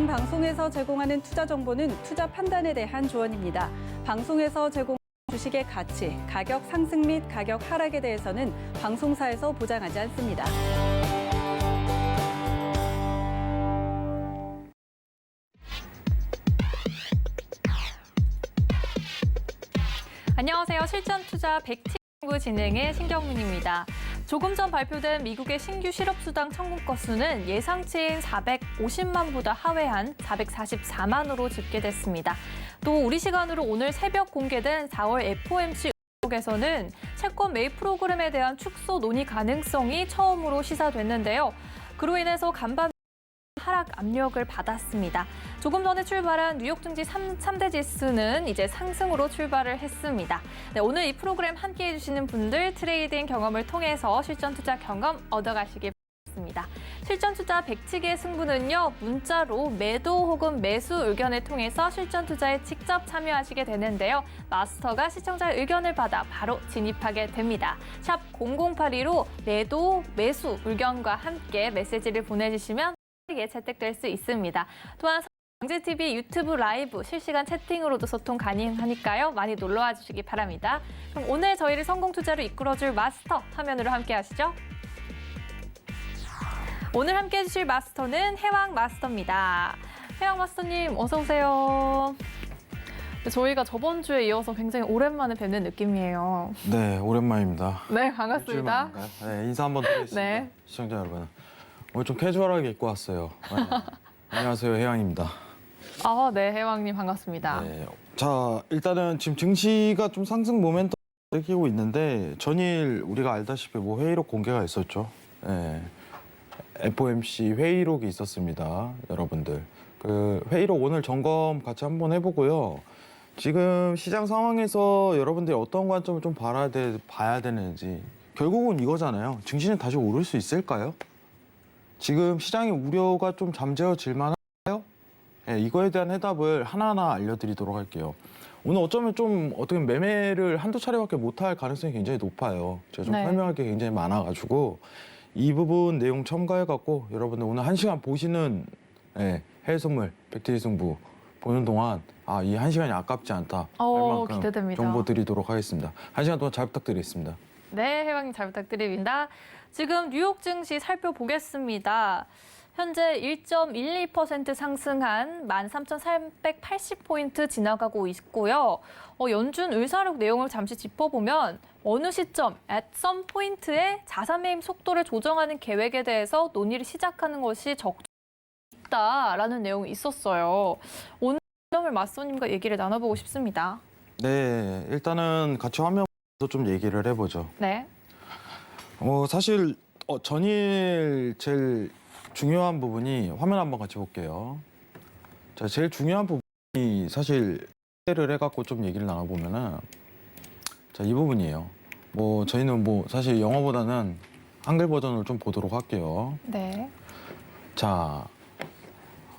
방송에서 제공하는 투자 정보는 투자 판단에 대한 조언입니다. 방송에서 제공하는 주식의 가치, 가격 상승 및 가격 하락에 대해서는 방송사에서 보장하지 않습니다. 안녕하세요. 실전투자 백티연구 진행의 신경민입니다. 조금 전 발표된 미국의 신규 실업수당 청구 건수는 예상치인 450만보다 하회한 444만으로 집계됐습니다. 또 우리 시간으로 오늘 새벽 공개된 4월 FOMC 의혹에서는 채권 매입 프로그램에 대한 축소 논의 가능성이 처음으로 시사됐는데요. 그로 인해서 간밤 하락 압력을 받았습니다. 조금 전에 출발한 뉴욕 증시 3대 지수는 이제 상승으로 출발을 했습니다. 네, 오늘 이 프로그램 함께해 주시는 분들 트레이딩 경험을 통해서 실전 투자 경험 얻어가시기 바랍니다. 실전 투자 백치기의 승부는요, 문자로 매도 혹은 매수 의견을 통해서 실전 투자에 직접 참여하시게 되는데요. 마스터가 시청자의 의견을 받아 바로 진입하게 됩니다. 샵 0082로 매도, 매수 의견과 함께 메시지를 보내주시면 채택될 수 있습니다. 또한 경제TV 유튜브 라이브 실시간 채팅으로도 소통 가능하니까요. 많이 놀러와 주시기 바랍니다. 그럼 오늘 저희를 성공 투자로 이끌어줄 마스터 화면으로 함께 하시죠. 오늘 함께 해주실 마스터는 해왕 마스터입니다. 해왕 마스터님 어서 오세요. 저희가 저번 주에 이어서 굉장히 오랜만에 뵙는 느낌이에요. 네, 오랜만입니다. 네, 반갑습니다. 네, 인사 한번 드리겠습니다. 네. 시청자 여러분. 오늘 좀 캐주얼하게 입고 왔어요. 네. 안녕하세요, 혜영입니다. 네, 해왕님 반갑습니다. 네. 자, 일단은 지금 증시가 좀 상승 모멘텀을 일으키고 있는데 전일 우리가 알다시피 뭐 회의록 공개가 있었죠. 네. FOMC 회의록이 있었습니다, 여러분들. 그 회의록 오늘 점검 같이 한번 해보고요. 지금 시장 상황에서 여러분들이 어떤 관점을 좀 봐야 되는지. 결국은 이거잖아요. 증시는 다시 오를 수 있을까요? 지금 시장의 우려가 좀 잠재워질 만한가요? 네, 이거에 대한 해답을 하나하나 알려드리도록 할게요. 오늘 어쩌면 좀 어떻게 매매를 한두 차례밖에 못할 가능성이 굉장히 높아요. 제가 좀 설명할 게 굉장히 많아가지고 이 부분 내용 첨가해갖고 여러분들 오늘 1시간 보시는 해외 선물 백티리 승부 보는 동안 이 1시간이 아깝지 않다 할 만큼 기대됩니다. 정보 드리도록 하겠습니다. 1시간 동안 잘 부탁드리겠습니다. 네, 해왕님 잘 부탁드립니다. 지금 뉴욕 증시 살펴보겠습니다. 현재 1.12% 상승한 13,380포인트 지나가고 있고요. 연준 의사록 내용을 잠시 짚어보면 어느 시점, at some 포인트에 자산 매입 속도를 조정하는 계획에 대해서 논의를 시작하는 것이 적절하다라는 내용이 있었어요. 오늘 점을 마스터님과 얘기를 나눠보고 싶습니다. 네, 일단은 같이 화면부터 좀 얘기를 해보죠. 네. 사실 전일 제일 중요한 부분이 화면 한번 같이 볼게요. 자, 제일 중요한 부분이 사실 를 해갖고 좀 얘기를 나눠보면은 자, 이 부분이에요. 저희는 사실 영어보다는 한글 버전을 좀 보도록 할게요. 네. 자,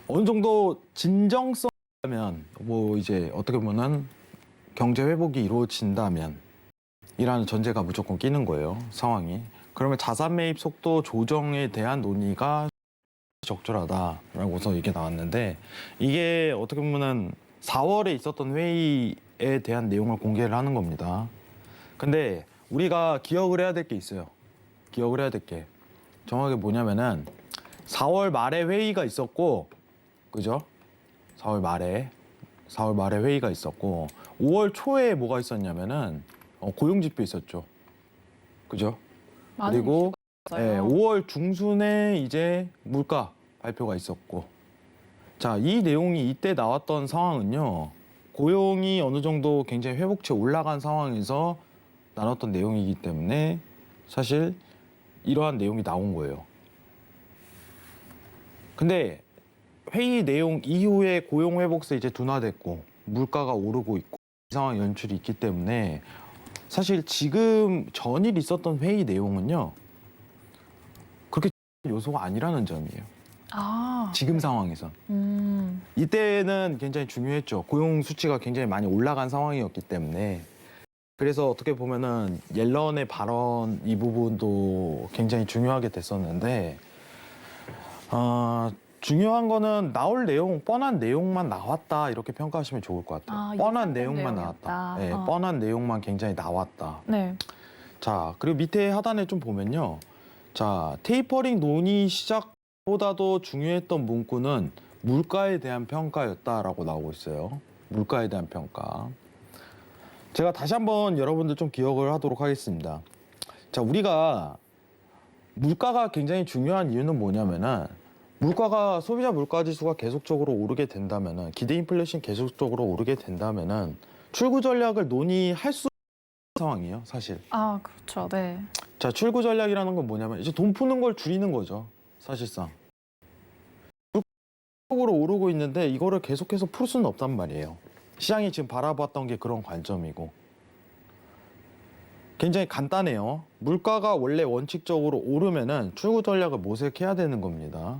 어느 정도 진정성이라면 이제 어떻게 보면은 경제 회복이 이루어진다면 이라는 전제가 무조건 끼는 거예요, 상황이. 그러면 자산 매입 속도 조정에 대한 논의가 적절하다라고서 이게 나왔는데 이게 어떻게 보면은 4월에 있었던 회의에 대한 내용을 공개를 하는 겁니다. 근데 우리가 기억을 해야 될 게 있어요. 기억을 해야 될 게 정확하게 뭐냐면은 4월 말에 회의가 있었고, 그죠? 4월 말에 회의가 있었고 5월 초에 뭐가 있었냐면은 고용지표 있었죠. 그죠? 그리고 5월 중순에 이제 물가 발표가 있었고, 자, 이 내용이 이때 나왔던 상황은요, 고용이 어느 정도 굉장히 회복치에 올라간 상황에서 나눴던 내용이기 때문에 사실 이러한 내용이 나온 거예요. 근데 회의 내용 이후에 고용 회복세 이제 둔화됐고 물가가 오르고 있고 이 상황 연출이 있기 때문에 사실 지금 전일 있었던 회의 내용은요, 그렇게 요소가 아니라는 점이에요. 지금 상황에선. 이때는 굉장히 중요했죠. 고용 수치가 굉장히 많이 올라간 상황이었기 때문에. 그래서 어떻게 보면은 옐런의 발언 이 부분도 굉장히 중요하게 됐었는데 중요한 거는 나올 내용, 뻔한 내용만 나왔다 이렇게 평가하시면 좋을 것 같아요. 아, 뻔한 예상된 내용만 내용이었다. 나왔다. 네, 어. 뻔한 내용만 굉장히 나왔다. 네. 자, 그리고 밑에 하단에 좀 보면요. 자, 테이퍼링 논의 시작보다도 중요했던 문구는 물가에 대한 평가였다라고 나오고 있어요. 물가에 대한 평가. 제가 다시 한번 여러분들 좀 기억을 하도록 하겠습니다. 자, 우리가 물가가 굉장히 중요한 이유는 뭐냐면은 물가가 소비자 물가 지수가 계속적으로 오르게 된다면은 기대 인플레이션 계속적으로 오르게 된다면은 출구 전략을 논의할 수 있는 상황이에요, 사실. 아, 그렇죠. 네. 자, 출구 전략이라는 건 뭐냐면 이제 돈 푸는 걸 줄이는 거죠, 사실상. 물가로 오르고 있는데 이거를 계속해서 풀 수는 없단 말이에요. 시장이 지금 바라봤던 게 그런 관점이고. 굉장히 간단해요. 물가가 원래 원칙적으로 오르면은 출구 전략을 모색해야 되는 겁니다.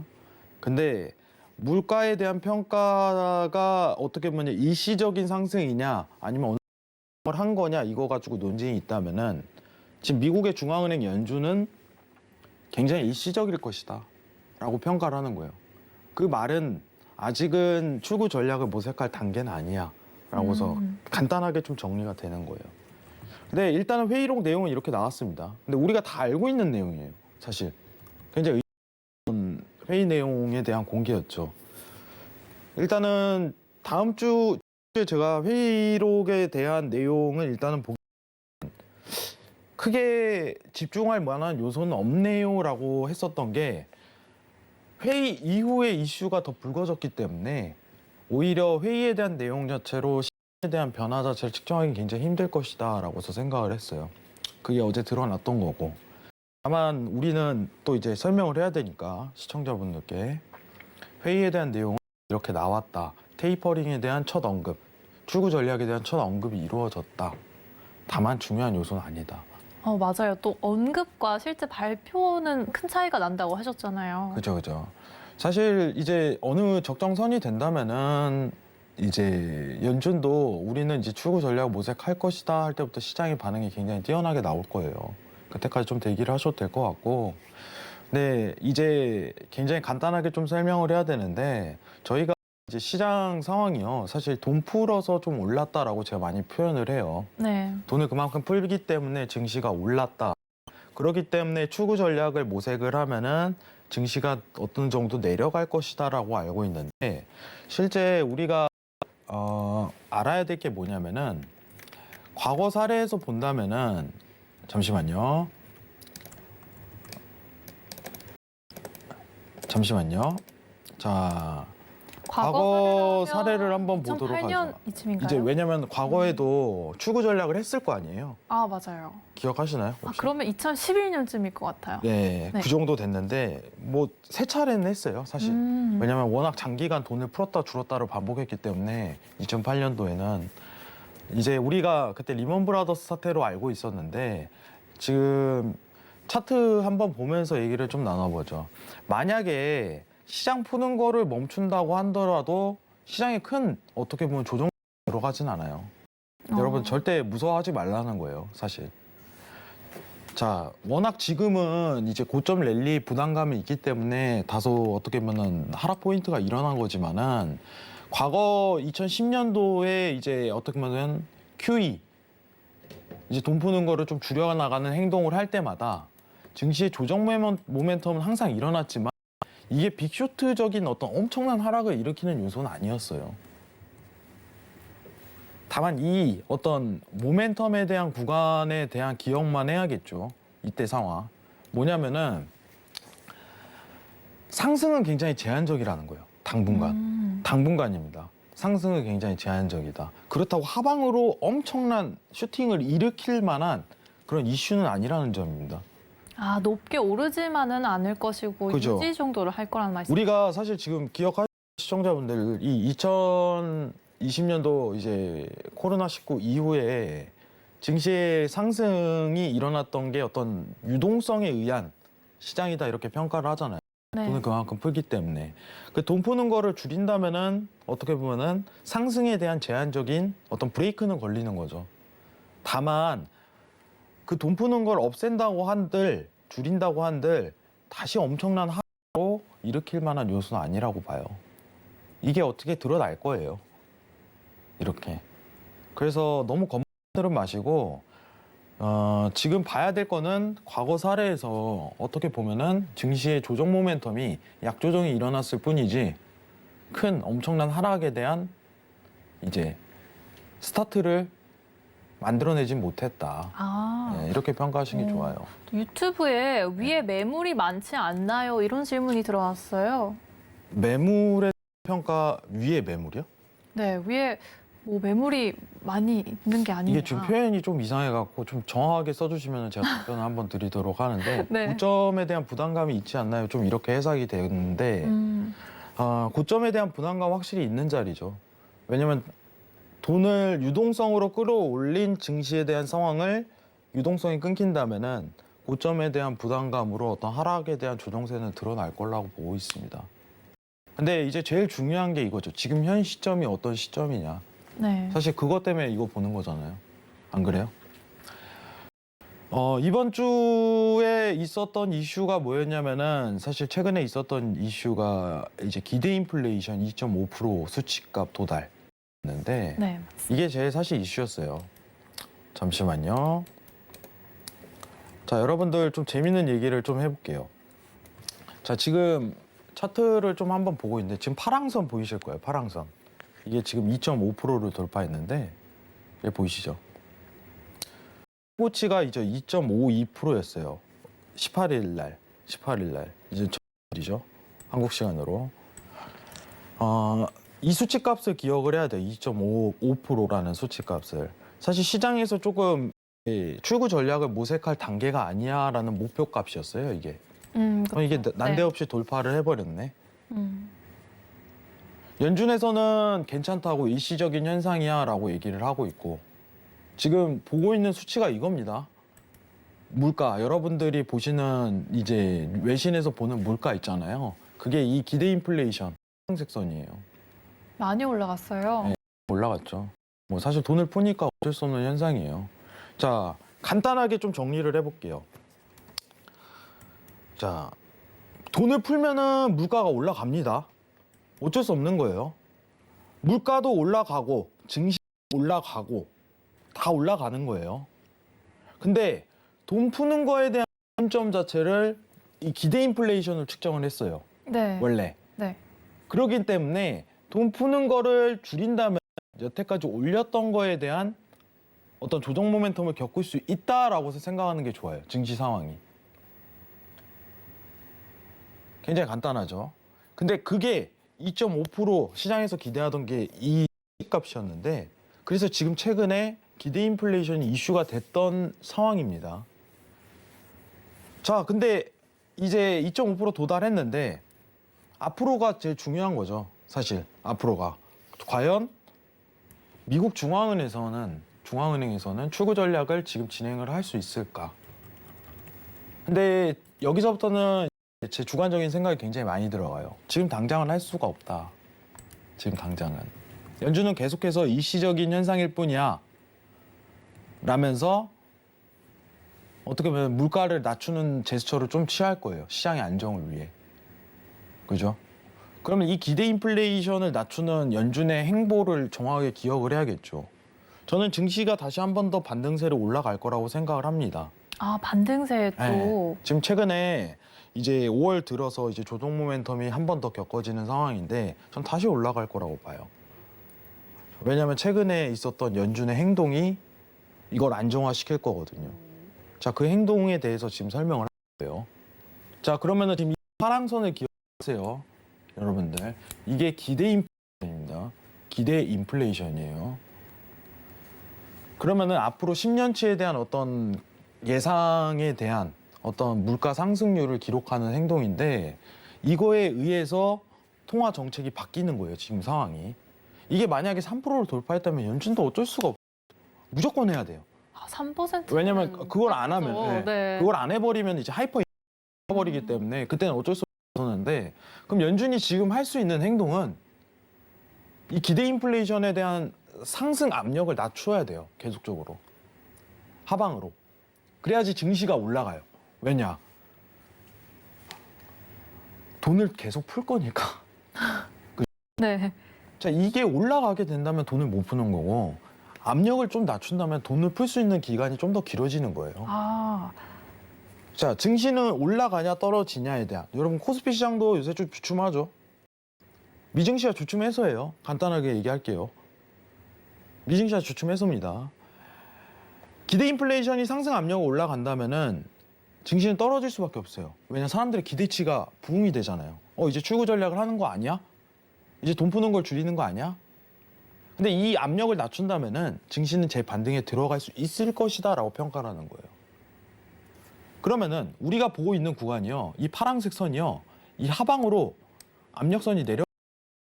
근데 물가에 대한 평가가 어떻게 보면 일시적인 상승이냐 아니면 어느 걸 한 거냐 이거 가지고 논쟁이 있다면은 지금 미국의 중앙은행 연준은 굉장히 일시적일 것이다 라고 평가를 하는 거예요. 그 말은 아직은 출구 전략을 모색할 단계는 아니야 라고서 간단하게 좀 정리가 되는 거예요. 근데 일단은 회의록 내용은 이렇게 나왔습니다. 근데 우리가 다 알고 있는 내용이에요, 사실. 굉장히 회의 내용에 대한 공개였죠. 일단은 다음 주에 제가 회의록에 대한 내용을 일단은 크게 집중할 만한 요소는 없네요라고 했었던 게 회의 이후에 이슈가 더 불거졌기 때문에 오히려 회의에 대한 내용 자체로 시장에 대한 변화 자체를 측정하기 굉장히 힘들 것이다라고서 생각을 했어요. 그게 어제 드러났던 거고. 다만 우리는 또 이제 설명을 해야 되니까 시청자분들께 회의에 대한 내용은 이렇게 나왔다. 테이퍼링에 대한 첫 언급, 출구 전략에 대한 첫 언급이 이루어졌다. 다만 중요한 요소는 아니다. 맞아요. 또 언급과 실제 발표는 큰 차이가 난다고 하셨잖아요. 그죠, 그죠. 사실 이제 어느 적정선이 된다면은 이제 연준도 우리는 이제 출구 전략 모색할 것이다 할 때부터 시장의 반응이 굉장히 뛰어나게 나올 거예요. 그때까지 좀 대기를 하셔도 될 것 같고. 네, 이제 굉장히 간단하게 좀 설명을 해야 되는데 저희가 이제 시장 상황이요. 사실 돈 풀어서 좀 올랐다라고 제가 많이 표현을 해요. 네. 돈을 그만큼 풀기 때문에 증시가 올랐다. 그렇기 때문에 출구 전략을 모색을 하면은 증시가 어떤 정도 내려갈 것이다라고 알고 있는데 실제 우리가 알아야 될 게 뭐냐면은 과거 사례에서 본다면은 잠시만요. 자, 과거 사례를 한번 보도록 2008년 하죠. 이쯤인가요? 이제 왜냐면 과거에도 출구 전략을 했을 거 아니에요. 아, 맞아요. 기억하시나요? 아, 혹시? 그러면 2011년쯤일 것 같아요. 네, 네. 그 정도 됐는데 뭐 세 차례는 했어요, 사실. 왜냐면 워낙 장기간 돈을 풀었다 줄었다를 반복했기 때문에 2008년도에는 이제 우리가 그때 리먼 브라더스 사태로 알고 있었는데 지금 차트 한번 보면서 얘기를 좀 나눠보죠. 만약에 시장 푸는 거를 멈춘다고 하더라도 시장에 큰 어떻게 보면 조정 들어가진 않아요. 여러분 절대 무서워하지 말라는 거예요, 사실. 자, 워낙 지금은 이제 고점 랠리 부담감이 있기 때문에 다소 어떻게 보면은 하락 포인트가 일어난 거지만은 과거 2010년도에 이제 어떻게 보면 QE 이제 돈 푸는 거를 좀 줄여나가는 행동을 할 때마다 증시의 조정 모멘텀은 항상 일어났지만 이게 빅쇼트적인 어떤 엄청난 하락을 일으키는 요소는 아니었어요. 다만 이 어떤 모멘텀에 대한 구간에 대한 기억만 해야겠죠. 이때 상황. 뭐냐면은 상승은 굉장히 제한적이라는 거예요. 당분간. 당분간입니다. 상승은 굉장히 제한적이다. 그렇다고 하방으로 엄청난 슈팅을 일으킬 만한 그런 이슈는 아니라는 점입니다. 아, 높게 오르지만은 않을 것이고 그죠. 유지 정도를 할 거라는 말씀. 우리가 사실 지금 기억하시는 시청자분들 이 2020년도 이제 코로나19 이후에 증시의 상승이 일어났던 게 어떤 유동성에 의한 시장이다 이렇게 평가를 하잖아요. 네. 돈을 그만큼 풀기 때문에 그 돈 푸는 거를 줄인다면은 어떻게 보면은 상승에 대한 제한적인 어떤 브레이크는 걸리는 거죠. 다만 그 돈 푸는 걸 없앤다고 한들 줄인다고 한들 다시 엄청난 로 일으킬 만한 요소는 아니라고 봐요. 이게 어떻게 드러날 거예요. 이렇게. 그래서 너무 겁들은 마시고 지금 봐야 될 거는 과거 사례에서 어떻게 보면은 증시의 조정 모멘텀이 약조정이 일어났을 뿐이지 큰 엄청난 하락에 대한 이제 스타트를 만들어내진 못했다. 네, 이렇게 평가하시는 게 좋아요. 유튜브에 위에 매물이 많지 않나요? 이런 질문이 들어왔어요. 매물의 평가 위에 매물이요? 네, 위에 뭐 매물이 많이 있는 게 아니냐. 이게 지금 표현이 좀 이상해갖고 좀 정확하게 써주시면 제가 답변을 한번 드리도록 하는데 네. 고점에 대한 부담감이 있지 않나요? 좀 이렇게 해석이 되는데 고점에 대한 부담감 확실히 있는 자리죠. 왜냐면 돈을 유동성으로 끌어올린 증시에 대한 상황을 유동성이 끊긴다면은 고점에 대한 부담감으로 어떤 하락에 대한 조정세는 드러날 거라고 보고 있습니다. 근데 이제 제일 중요한 게 이거죠. 지금 현 시점이 어떤 시점이냐. 네. 사실 그것 때문에 이거 보는 거잖아요. 안 그래요? 이번 주에 있었던 이슈가 뭐였냐면은 사실 최근에 있었던 이슈가 이제 기대 인플레이션 2.5% 수치값 도달했는데 네. 이게 제일 사실 이슈였어요. 잠시만요. 자, 여러분들 좀 재밌는 얘기를 좀 해볼게요. 자, 지금 차트를 좀 한번 보고 있는데 지금 파랑선 보이실 거예요. 파랑선. 이게 지금 2.5%를 돌파했는데 이게 보이시죠? 최고치가 이제 2.52%였어요. 18일 날 이제 전일이죠. 한국 시간으로. 이 수치값을 기억을 해야 돼요. 2.55%라는 수치값을. 사실 시장에서 조금 출구 전략을 모색할 단계가 아니야라는 목표값이었어요. 이게. 그럼 이게 난데없이 돌파를 해버렸네. 연준에서는 괜찮다고 일시적인 현상이야라고 얘기를 하고 있고 지금 보고 있는 수치가 이겁니다. 물가, 여러분들이 보시는 이제 외신에서 보는 물가 있잖아요. 그게 이 기대 인플레이션 상색선이에요. 많이 올라갔어요. 네. 올라갔죠. 뭐 사실 돈을 푸니까 어쩔 수 없는 현상이에요. 자, 간단하게 좀 정리를 해볼게요. 자, 돈을 풀면은 물가가 올라갑니다. 어쩔 수 없는 거예요. 물가도 올라가고 증시 올라가고 다 올라가는 거예요. 근데 돈 푸는 거에 대한 관점 자체를 이 기대 인플레이션을 측정을 했어요. 네. 원래. 네. 그러기 때문에 돈 푸는 거를 줄인다면 여태까지 올렸던 거에 대한 어떤 조정 모멘텀을 겪을 수 있다라고 생각하는 게 좋아요. 증시 상황이. 굉장히 간단하죠. 근데 그게 2.5% 시장에서 기대하던 게 이 값이었는데 그래서 지금 최근에 기대 인플레이션이 이슈가 됐던 상황입니다. 자, 근데 이제 2.5% 도달했는데 앞으로가 제일 중요한 거죠. 사실 앞으로가. 과연 미국 중앙은행에서는 출구 전략을 지금 진행을 할 수 있을까? 근데 여기서부터는 제 주관적인 생각이 굉장히 많이 들어가요. 지금 당장은 할 수가 없다. 지금 당장은. 연준은 계속해서 일시적인 현상일 뿐이야. 라면서 어떻게 보면 물가를 낮추는 제스처를 좀 취할 거예요. 시장의 안정을 위해. 그죠? 그러면 이 기대 인플레이션을 낮추는 연준의 행보를 정확하게 기억을 해야겠죠. 저는 증시가 다시 한 번 더 반등세로 올라갈 거라고 생각을 합니다. 아, 반등세 또. 네. 지금 최근에 이제 5월 들어서 이제 조정 모멘텀이 한 번 더 겪어지는 상황인데 전 다시 올라갈 거라고 봐요. 왜냐하면 최근에 있었던 연준의 행동이 이걸 안정화시킬 거거든요. 자, 그 행동에 대해서 지금 설명을 할 거예요. 자, 그러면은 지금 이 파랑선을 기억하세요. 여러분들. 이게 기대 인플레이션입니다. 기대 인플레이션이에요. 그러면은 앞으로 10년치에 대한 어떤 예상에 대한 어떤 물가 상승률을 기록하는 행동인데 이거에 의해서 통화 정책이 바뀌는 거예요. 지금 상황이. 이게 만약에 3%를 돌파했다면 연준도 어쩔 수가 없어요. 무조건 해야 돼요. 아, 3%. 왜냐면 그걸 안 하면 그걸 안 해버리면 이제 하이퍼 버리기 때문에 그때는 어쩔 수 없었는데 그럼 연준이 지금 할 수 있는 행동은 이 기대 인플레이션에 대한 상승 압력을 낮춰야 돼요. 계속적으로. 하방으로. 그래야지 증시가 올라가요. 왜냐? 돈을 계속 풀 거니까. 네. 자, 이게 올라가게 된다면 돈을 못 푸는 거고 압력을 좀 낮춘다면 돈을 풀 수 있는 기간이 좀 더 길어지는 거예요. 아, 자, 증시는 올라가냐 떨어지냐에 대한 여러분 코스피 시장도 요새 좀 주춤하죠. 미증시가 주춤해서예요. 간단하게 얘기할게요. 미증시가 주춤해서입니다. 기대 인플레이션이 상승 압력이 올라간다면은 증시는 떨어질 수밖에 없어요. 왜냐 사람들의 기대치가 부응이 되잖아요. 이제 출구 전략을 하는 거 아니야? 이제 돈 푸는 걸 줄이는 거 아니야? 근데 이 압력을 낮춘다면은 증시는 재반등에 들어갈 수 있을 것이다라고 평가를 하는 거예요. 그러면은 우리가 보고 있는 구간이요, 이 파란색 선이요, 이 하방으로 압력선이 내려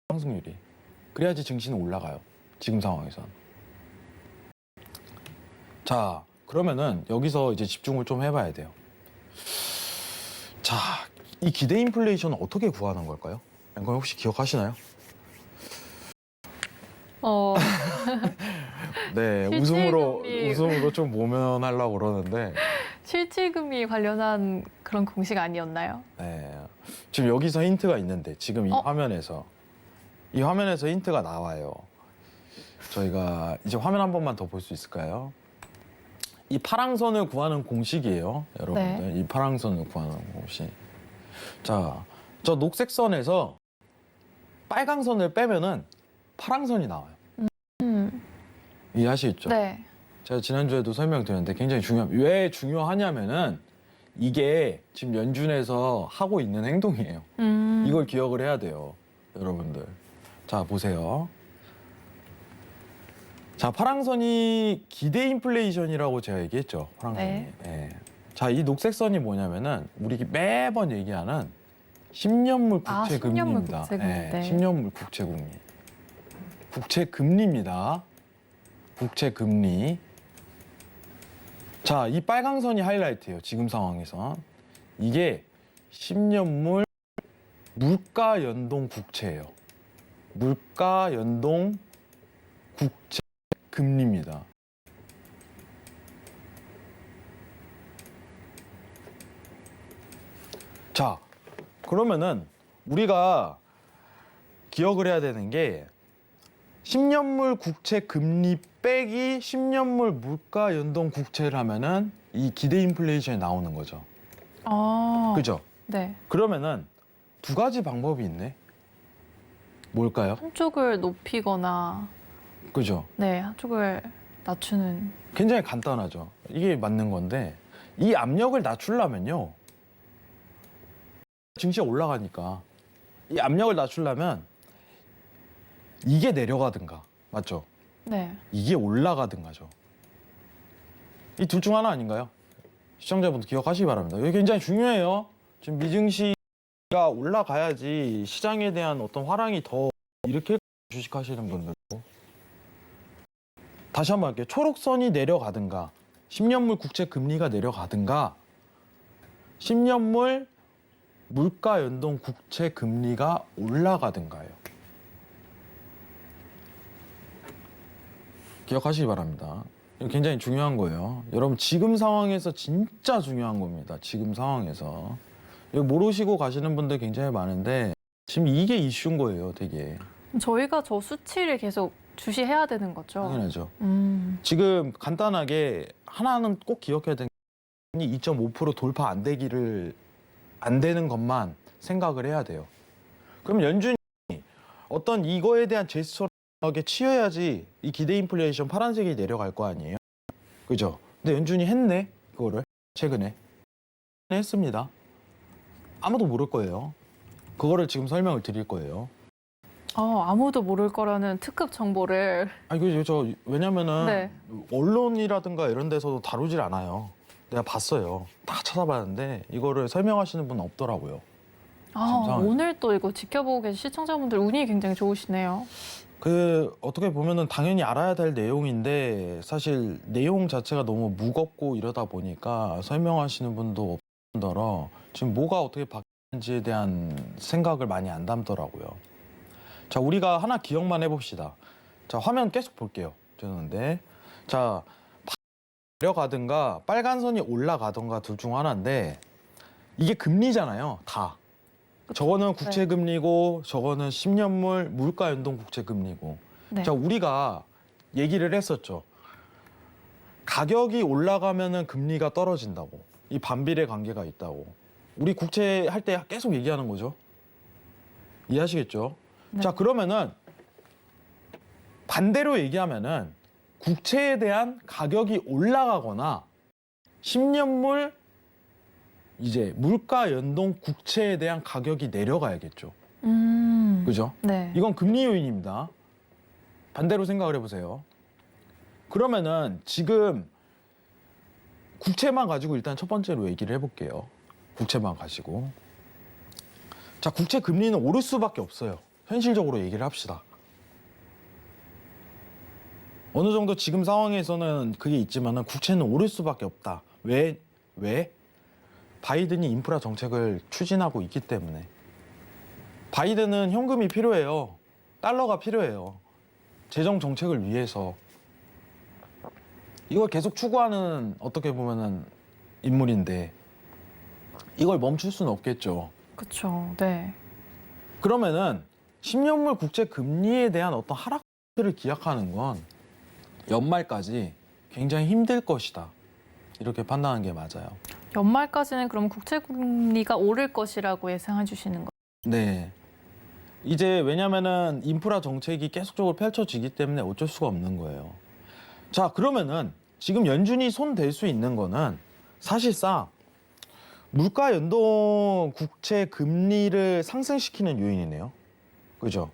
상승률이 그래야지 증시는 올라가요. 지금 상황에선. 자, 그러면은 여기서 이제 집중을 좀 해봐야 돼요. 자, 이 기대 인플레이션은 어떻게 구하는 걸까요? 앵커님 혹시 기억하시나요? 네, 웃음으로 좀 모면하려고 그러는데. 실질금리 관련한 그런 공식 아니었나요? 네, 지금 여기서 힌트가 있는데 지금 이 화면에서 힌트가 나와요. 저희가 이제 화면 한 번만 더 볼 수 있을까요? 이 파랑선을 구하는 공식이에요, 여러분들. 이 파랑선을 구하는 공식. 자, 저 녹색 선에서 빨강 선을 빼면은 파랑선이 나와요. 이해하시겠죠? 네. 제가 지난주에도 설명드렸는데 굉장히 왜 중요하냐면은 이게 지금 연준에서 하고 있는 행동이에요. 이걸 기억을 해야 돼요, 여러분들. 자, 보세요. 자, 파랑선이 기대 인플레이션이라고 제가 얘기했죠, 파랑선이. 네. 네. 자, 이 녹색 선이 뭐냐면은 우리 매번 얘기하는 10년물 국채금리입니다. 10년물 국채금리. 네. 10년물 국채금리. 국채금리입니다. 국채금리. 자, 이 빨강 선이 하이라이트예요, 지금 상황에서. 이게 10년물 물가 연동 국채예요. 물가 연동 국채 금리입니다. 자, 그러면은 우리가 기억을 해야 되는 게 10년물 국채 금리 빼기 10년물 물가 연동 국채를 하면은 이 기대 인플레이션이 나오는 거죠. 그죠? 네. 그러면은 두 가지 방법이 있네. 뭘까요? 한쪽을 높이거나, 그죠? 네, 한쪽을 낮추는. 굉장히 간단하죠. 이게 맞는 건데 이 압력을 낮추려면요, 증시가 올라가니까 이 압력을 낮추려면 이게 내려가든가, 맞죠? 네. 이게 올라가든가죠. 이 둘 중 하나 아닌가요? 시청자분들 기억하시기 바랍니다. 이게 굉장히 중요해요. 지금 미증시가 올라가야지 시장에 대한 어떤 화랑이 더 일으킬 주식하시는 분들도. 다시 한번 할게요. 초록선이 내려가든가 10년물 국채 금리가 내려가든가 10년물 물가 연동 국채 금리가 올라가든가요. 기억하시기 바랍니다. 이거 굉장히 중요한 거예요. 여러분 지금 상황에서 진짜 중요한 겁니다. 지금 상황에서. 이거 모르시고 가시는 분들 굉장히 많은데 지금 이게 이슈인 거예요, 되게. 저희가 저 수치를 계속 주시해야 되는 거죠. 당연하죠. 지금 간단하게 하나는 꼭 기억해야 되는 게 2.5% 돌파 안 되는 것만 생각을 해야 돼요. 그럼 연준이 어떤 이거에 대한 제스처하게 취해야지 이 기대 인플레이션 파란색이 내려갈 거 아니에요? 그죠? 근데 연준이 했네, 그거를. 최근에 했습니다. 아무도 모를 거예요. 그거를 지금 설명을 드릴 거예요. 아무도 모를 거라는 특급 정보를. 왜냐면은 네. 언론이라든가 이런 데서도 다루질 않아요. 내가 봤어요. 다 찾아봤는데 이거를 설명하시는 분은 없더라고요. 오늘 또 이거 지켜보고 계신 시청자분들 운이 굉장히 좋으시네요. 어떻게 보면은 당연히 알아야 될 내용인데 사실 내용 자체가 너무 무겁고 이러다 보니까 설명하시는 분도 없더러 지금 뭐가 어떻게 바뀌는지에 대한 생각을 많이 안 담더라고요. 자, 우리가 하나 기억만 해봅시다. 자, 화면 계속 볼게요. 죄송한데. 자, 내려가든가 빨간 선이 올라가든가 둘 중 하나인데 이게 금리잖아요, 다. 저거는 국채 금리고 저거는 10년물 물가 연동 국채 금리고. 네. 자, 우리가 얘기를 했었죠. 가격이 올라가면은 금리가 떨어진다고. 이 반비례 관계가 있다고. 우리 국채 할 때 계속 얘기하는 거죠. 이해하시겠죠? 네. 자, 그러면은 반대로 얘기하면은 국채에 대한 가격이 올라가거나 10년물 이제 물가 연동 국채에 대한 가격이 내려가야겠죠. 그죠? 네. 이건 금리 요인입니다. 반대로 생각을 해보세요. 그러면은 지금 국채만 가지고 일단 첫 번째로 얘기를 해볼게요. 국채만 가지고. 자, 국채 금리는 오를 수밖에 없어요. 현실적으로 얘기를 합시다. 어느 정도 지금 상황에서는 그게 있지만은 국채는 오를 수밖에 없다. 왜? 바이든이 인프라 정책을 추진하고 있기 때문에. 바이든은 현금이 필요해요. 달러가 필요해요. 재정 정책을 위해서. 이걸 계속 추구하는 어떻게 보면은 인물인데 이걸 멈출 수는 없겠죠. 그렇죠. 네. 그러면은 10년물 국채 금리에 대한 어떤 하락들을 기약하는 건 연말까지 굉장히 힘들 것이다. 이렇게 판단하는 게 맞아요. 연말까지는 그럼 국채 금리가 오를 것이라고 예상해 주시는 거. 네. 이제 왜냐면은 인프라 정책이 계속적으로 펼쳐지기 때문에 어쩔 수가 없는 거예요. 자, 그러면은 지금 연준이 손 댈 수 있는 거는 사실상 물가 연동 국채 금리를 상승시키는 요인이네요. 그죠?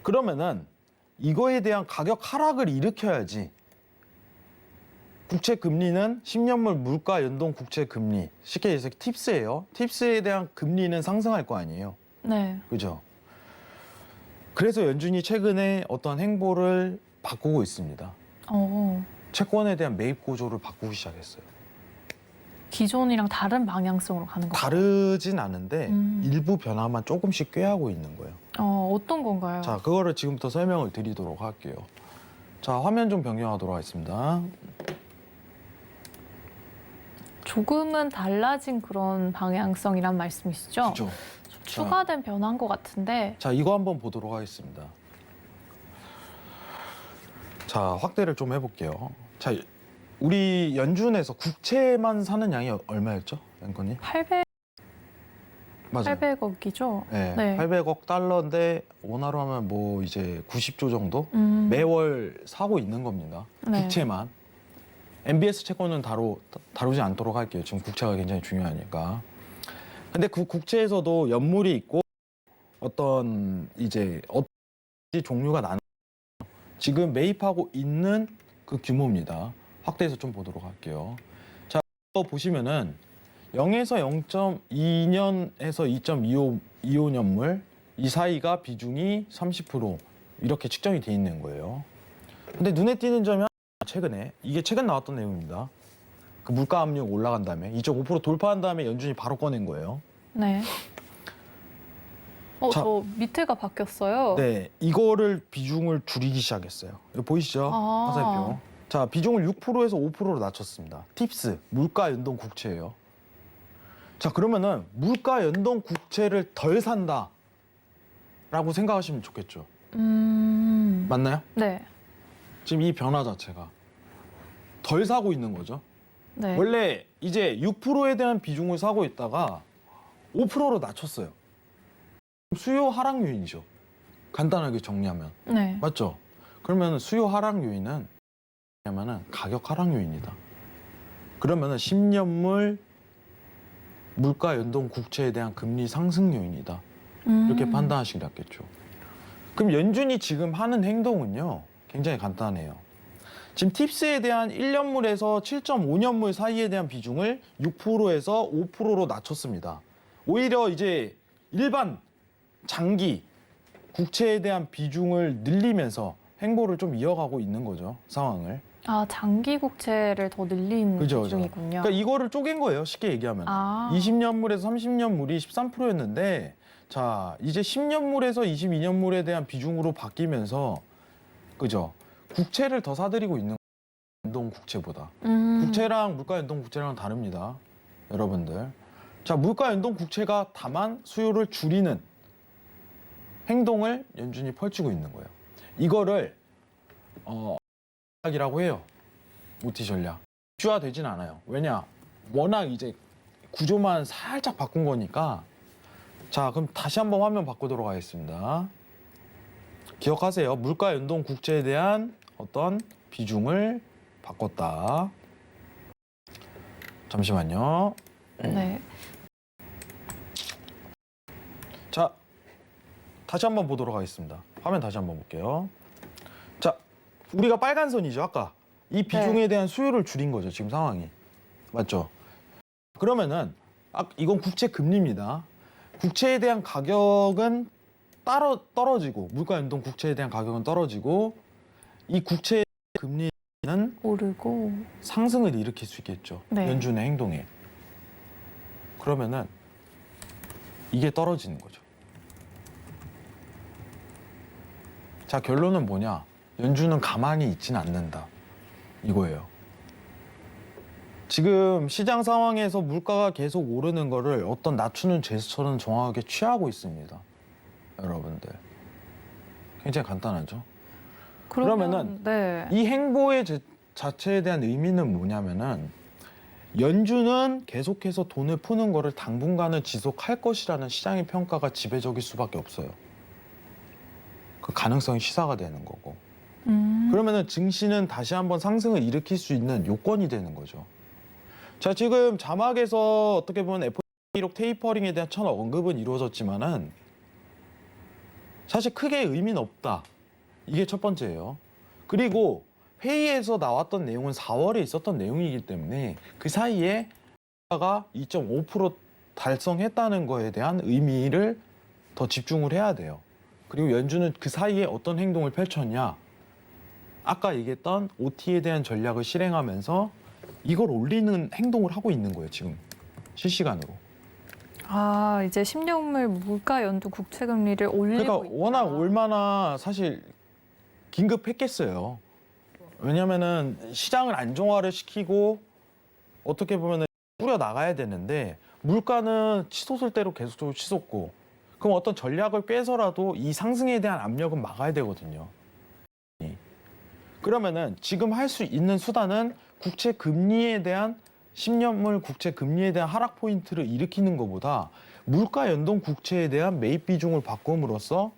그러면은 이거에 대한 가격 하락을 일으켜야지. 국채 금리는 10년물 물가 연동 국채 금리, 쉽게 얘기해서 팁스예요. 팁스에 대한 금리는 상승할 거 아니에요. 네. 그죠? 그래서 연준이 최근에 어떤 행보를 바꾸고 있습니다. 채권에 대한 매입 구조를 바꾸기 시작했어요. 기존이랑 다른 방향성으로 가는 거예요. 다르진 않은데 일부 변화만 조금씩 꾀하고 있는 거예요. 어떤 건가요? 자, 그거를 지금부터 설명을 드리도록 할게요. 자, 화면 좀 변경하도록 하겠습니다. 조금은 달라진 그런 방향성이란 말씀이시죠? 그렇죠? 추가된 변화인 것 같은데. 자, 이거 한번 보도록 하겠습니다. 자, 확대를 좀 해볼게요. 자, 우리 연준에서 국채만 사는 양이 얼마였죠, 앵커님? 800, 맞아요. 800억이죠? 네, 네. 800억 달러인데 원화로 하면 뭐 이제 90조 정도 매월 사고 있는 겁니다. 네. 국채만. MBS 채권은 다루지 않도록 할게요. 지금 국채가 굉장히 중요하니까. 근데 그 국채에서도 연물이 있고 어떤 종류가 나는 지금 매입하고 있는 그 규모입니다. 확대해서 좀 보도록 할게요. 자, 이거 보시면은 0에서 0.2년에서 2.25년물 이 사이가 비중이 30% 이렇게 측정이 돼 있는 거예요. 근데 눈에 띄는 점이 최근에 이게 최근 나왔던 내용입니다. 그 물가 압력 올라간 다음에 2.5% 돌파한 다음에 연준이 바로 꺼낸 거예요. 네. 자, 저 밑에가 바뀌었어요. 네, 이거를 비중을 줄이기 시작했어요. 여기 보이시죠? 아. 화살표. 자, 비중을 6%에서 5%로 낮췄습니다. 팁스, 물가 연동 국채예요. 자, 그러면은 물가 연동 국채를 덜 산다라고 생각하시면 좋겠죠. 맞나요? 네. 지금 이 변화 자체가 덜 사고 있는 거죠. 네. 원래 이제 6%에 대한 비중을 사고 있다가 5%로 낮췄어요. 수요 하락 요인이죠. 간단하게 정리하면. 네. 맞죠? 그러면 수요 하락 요인은 뭐냐면은 가격 하락 요인이다. 그러면은 10년물 물가 연동 국채에 대한 금리 상승 요인이다. 이렇게 판단하시기 낫겠죠. 그럼 연준이 지금 하는 행동은요, 굉장히 간단해요. 지금 팁스에 대한 1년물에서 7.5년물 사이에 대한 비중을 6%에서 5%로 낮췄습니다. 오히려 이제 일반 장기 국채에 대한 비중을 늘리면서 행보를 좀 이어가고 있는 거죠, 상황을. 아, 장기 국채를 더 늘린 그죠. 중이군요. 그러니까 이거를 쪼갠 거예요, 쉽게 얘기하면. 아. 20년물에서 30년물이 13%였는데 자, 이제 10년물에서 22년물에 대한 비중으로 바뀌면서 그죠? 국채를 더 사들이고 있는 연동 국채보다. 국채랑 물가 연동 국채랑은 다릅니다, 여러분들. 자, 물가 연동 국채가 다만 수요를 줄이는 행동을 연준이 펼치고 있는 거예요. 이거를 전략이라고 해요. OT 전략. 주화되진 않아요. 왜냐? 워낙 이제 구조만 살짝 바꾼 거니까. 자, 그럼 다시 한번 화면 바꾸도록 하겠습니다. 기억하세요. 물가 연동 국채에 대한 어떤 비중을 바꿨다. 잠시만요. 네. 자, 다시 한번 보도록 하겠습니다. 화면 다시 한번 볼게요. 자, 우리가 빨간 선이죠, 아까. 이 비중에 대한 수요를 줄인 거죠, 지금 상황이. 맞죠? 그러면은 이건 국채 금리입니다. 국채에 대한 가격은 떨어지고, 물가 연동 국채에 대한 가격은 떨어지고, 이 국채 금리는 오르고 상승을 일으킬 수 있겠죠. 네. 연준의 행동에. 그러면은 이게 떨어지는 거죠. 자, 결론은 뭐냐? 연준은 가만히 있지는 않는다. 이거예요. 지금 시장 상황에서 물가가 계속 오르는 거를 어떤 낮추는 제스처는 정확하게 취하고 있습니다. 여러분들. 굉장히 간단하죠? 그러면은 네. 이 행보의 자체에 대한 의미는 뭐냐면은 연준은 계속해서 돈을 푸는 거를 당분간은 지속할 것이라는 시장의 평가가 지배적일 수밖에 없어요. 그 가능성이 시사가 되는 거고. 그러면은 증시는 다시 한번 상승을 일으킬 수 있는 요건이 되는 거죠. 자, 지금 자막에서 어떻게 보면 FOMC 테이퍼링에 대한 첫 언급은 이루어졌지만은 사실 크게 의미는 없다. 이게 첫 번째예요. 그리고 회의에서 나왔던 내용은 4월에 있었던 내용이기 때문에 그 사이에 가 2.5% 달성했다는 거에 대한 의미를 더 집중을 해야 돼요. 그리고 연준은 그 사이에 어떤 행동을 펼쳤냐? 아까 얘기했던 OT에 대한 전략을 실행하면서 이걸 올리는 행동을 하고 있는 거예요, 지금 실시간으로. 아, 이제 10년물 물가 연동 국채 금리를 올리고 그러니까 있다. 워낙 얼마나 사실 긴급했겠어요. 왜냐면은 시장을 안정화를 시키고 어떻게 보면은 뿌려 나가야 되는데 물가는 치솟을 대로 계속적으로 치솟고 그럼 어떤 전략을 꿰서라도 이 상승에 대한 압력은 막아야 되거든요. 그러면은 지금 할 수 있는 수단은 국채 금리에 대한 10년물 국채 금리에 대한 하락 포인트를 일으키는 것보다 물가 연동 국채에 대한 매입 비중을 바꿈으로써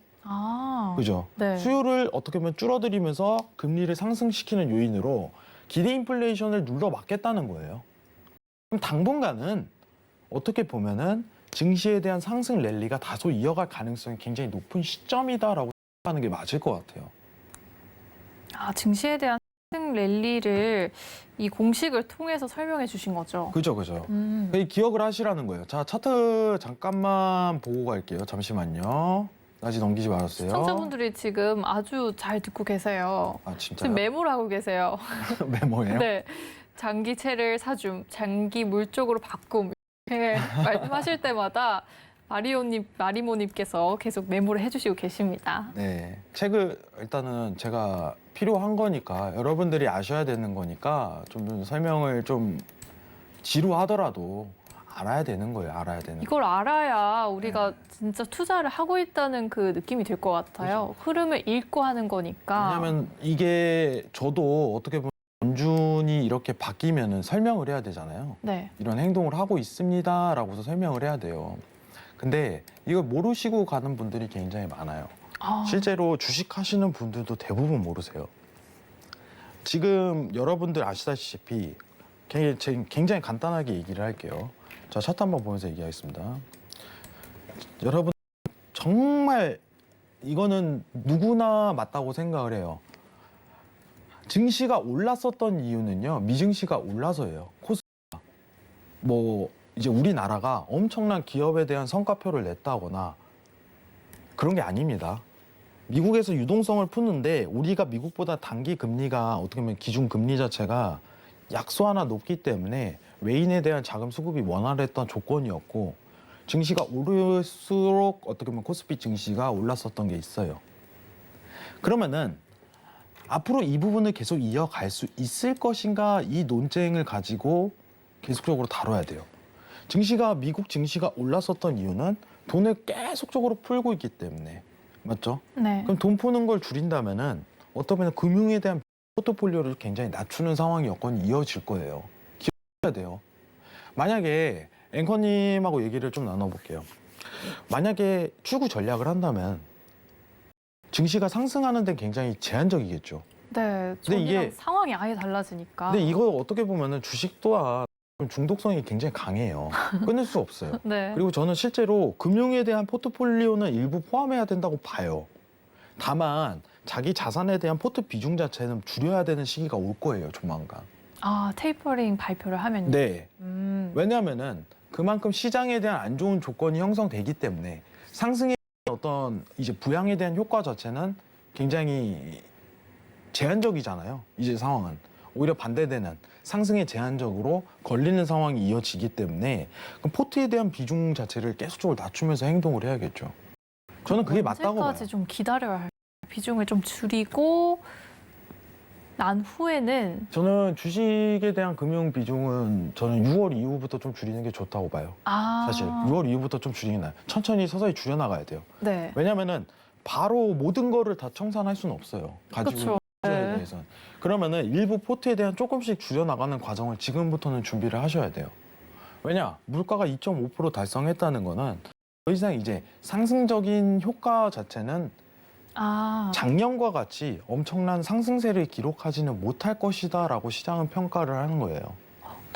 그죠? 네. 수요를 어떻게 보면 줄어들이면서 금리를 상승시키는 요인으로 기대 인플레이션을 눌러 막겠다는 거예요. 그럼 당분간은 어떻게 보면은 증시에 대한 상승 랠리가 다소 이어갈 가능성이 굉장히 높은 시점이다라고 생각하는 게 맞을 것 같아요. 아, 증시에 대한 상승 랠리를 이 공식을 통해서 설명해 주신 거죠. 그죠. 기억을 하시라는 거예요. 자, 차트 잠깐만 보고 갈게요. 잠시만요. 아직 넘기지 말았어요. 시청자분들이 지금 아주 잘 듣고 계세요. 아, 진짜요? 지금 메모를 하고 계세요. 메모예요? 네. 장기채를 사줌, 장기 물 쪽으로 바꿈. 이렇게 말씀하실 때마다 마리모님께서 계속 메모를 해주시고 계십니다. 네. 책을 일단은 제가 필요한 거니까 여러분들이 아셔야 되는 거니까 좀 설명을 좀 지루하더라도 알아야 되는 거예요. 알아야 되는 거. 이걸 알아야 우리가 진짜 투자를 하고 있다는 그 느낌이 들 것 같아요. 흐름을 읽고 하는 거니까. 왜냐하면 이게 저도 어떻게 보면 연준이 이렇게 바뀌면은 설명을 해야 되잖아요. 네. 이런 행동을 하고 있습니다라고서 설명을 해야 돼요. 근데 이걸 모르시고 가는 분들이 굉장히 많아요. 실제로 주식 하시는 분들도 대부분 모르세요. 지금 여러분들 아시다시피 굉장히 간단하게 얘기를 할게요. 자, 차트 한번 보면서 얘기하겠습니다. 여러분 정말 이거는 누구나 맞다고 생각을 해요. 증시가 올랐었던 이유는요. 미증시가 올라서예요. 코스피가. 뭐 이제 우리나라가 엄청난 기업에 대한 성과표를 냈다거나 그런 게 아닙니다. 미국에서 유동성을 푸는데 우리가 미국보다 단기 금리가 어떻게 보면 기준 금리 자체가 약소 하나 높기 때문에 외인에 대한 자금 수급이 원활했던 조건이었고 증시가 오를수록 어떻게 보면 코스피 증시가 올랐었던 게 있어요. 그러면은 앞으로 이 부분을 계속 이어갈 수 있을 것인가 이 논쟁을 가지고 계속적으로 다뤄야 돼요. 증시가 미국 증시가 올랐었던 이유는 돈을 계속적으로 풀고 있기 때문에 맞죠? 네. 그럼 돈 푸는 걸 줄인다면은 어떤 면에 금융에 대한 포트폴리오를 굉장히 낮추는 상황이 여건이 이어질 거예요. 기억해야 돼요. 만약에 앵커님하고 얘기를 좀 나눠볼게요. 만약에 추구 전략을 한다면 증시가 상승하는 데는 굉장히 제한적이겠죠. 네. 근데 이게- 전이랑 상황이 아예 달라지니까. 근데 이거 어떻게 보면은 주식 또한 좀 중독성이 굉장히 강해요. 끊을 수 없어요. 네. 그리고 저는 실제로 금융에 대한 포트폴리오는 일부 포함해야 된다고 봐요. 다만 자기 자산에 대한 포트 비중 자체는 줄여야 되는 시기가 올 거예요, 조만간. 아, 테이퍼링 발표를 하면요. 네. 왜냐하면 그만큼 시장에 대한 안 좋은 조건이 형성되기 때문에 상승의 어떤 이제 부양에 대한 효과 자체는 굉장히 제한적이잖아요. 이제 상황은 오히려 반대되는 상승에 제한적으로 걸리는 상황이 이어지기 때문에 그럼 포트에 대한 비중 자체를 계속적으로 낮추면서 행동을 해야겠죠. 저는 그게 맞다고 봐요. 언제까지 좀 기다려야 할까요? 비중을 좀 줄이고 난 후에는 저는 주식에 대한 금융 비중은 저는 6월 이후부터 좀 줄이는 게 좋다고 봐요. 사실 6월 이후부터 좀 줄이는 게 나아요. 천천히 서서히 줄여나가야 돼요. 네. 왜냐면은 바로 모든 거를 다 청산할 수는 없어요. 가지고 그쵸. 있는 네. 거에 대해서는. 그러면은 일부 포트에 대한 조금씩 줄여나가는 과정을 지금부터는 준비를 하셔야 돼요. 왜냐? 물가가 2.5% 달성했다는 거는 더 이상 이제 상승적인 효과 자체는 작년과 같이 엄청난 상승세를 기록하지는 못할 것이다라고 시장은 평가를 하는 거예요.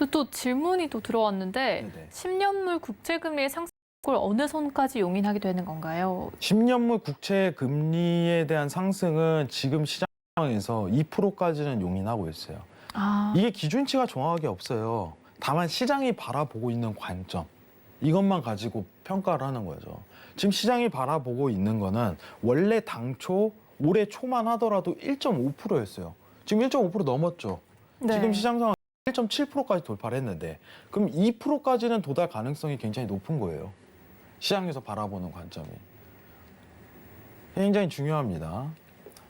또 질문이 또 들어왔는데 네네. 10년물 국채금리의 상승폭을 어느 선까지 용인하게 되는 건가요? 10년물 국채 금리에 대한 상승은 지금 시장에서 2%까지는 용인하고 있어요. 이게 기준치가 정확하게 없어요. 다만 시장이 바라보고 있는 관점 이것만 가지고 평가를 하는 거죠. 지금 시장이 바라보고 있는 거는 원래 당초 올해 초만 하더라도 1.5%였어요. 지금 1.5% 넘었죠. 네. 지금 시장 상황 1.7%까지 돌파를 했는데 그럼 2%까지는 도달 가능성이 굉장히 높은 거예요. 시장에서 바라보는 관점이. 굉장히 중요합니다.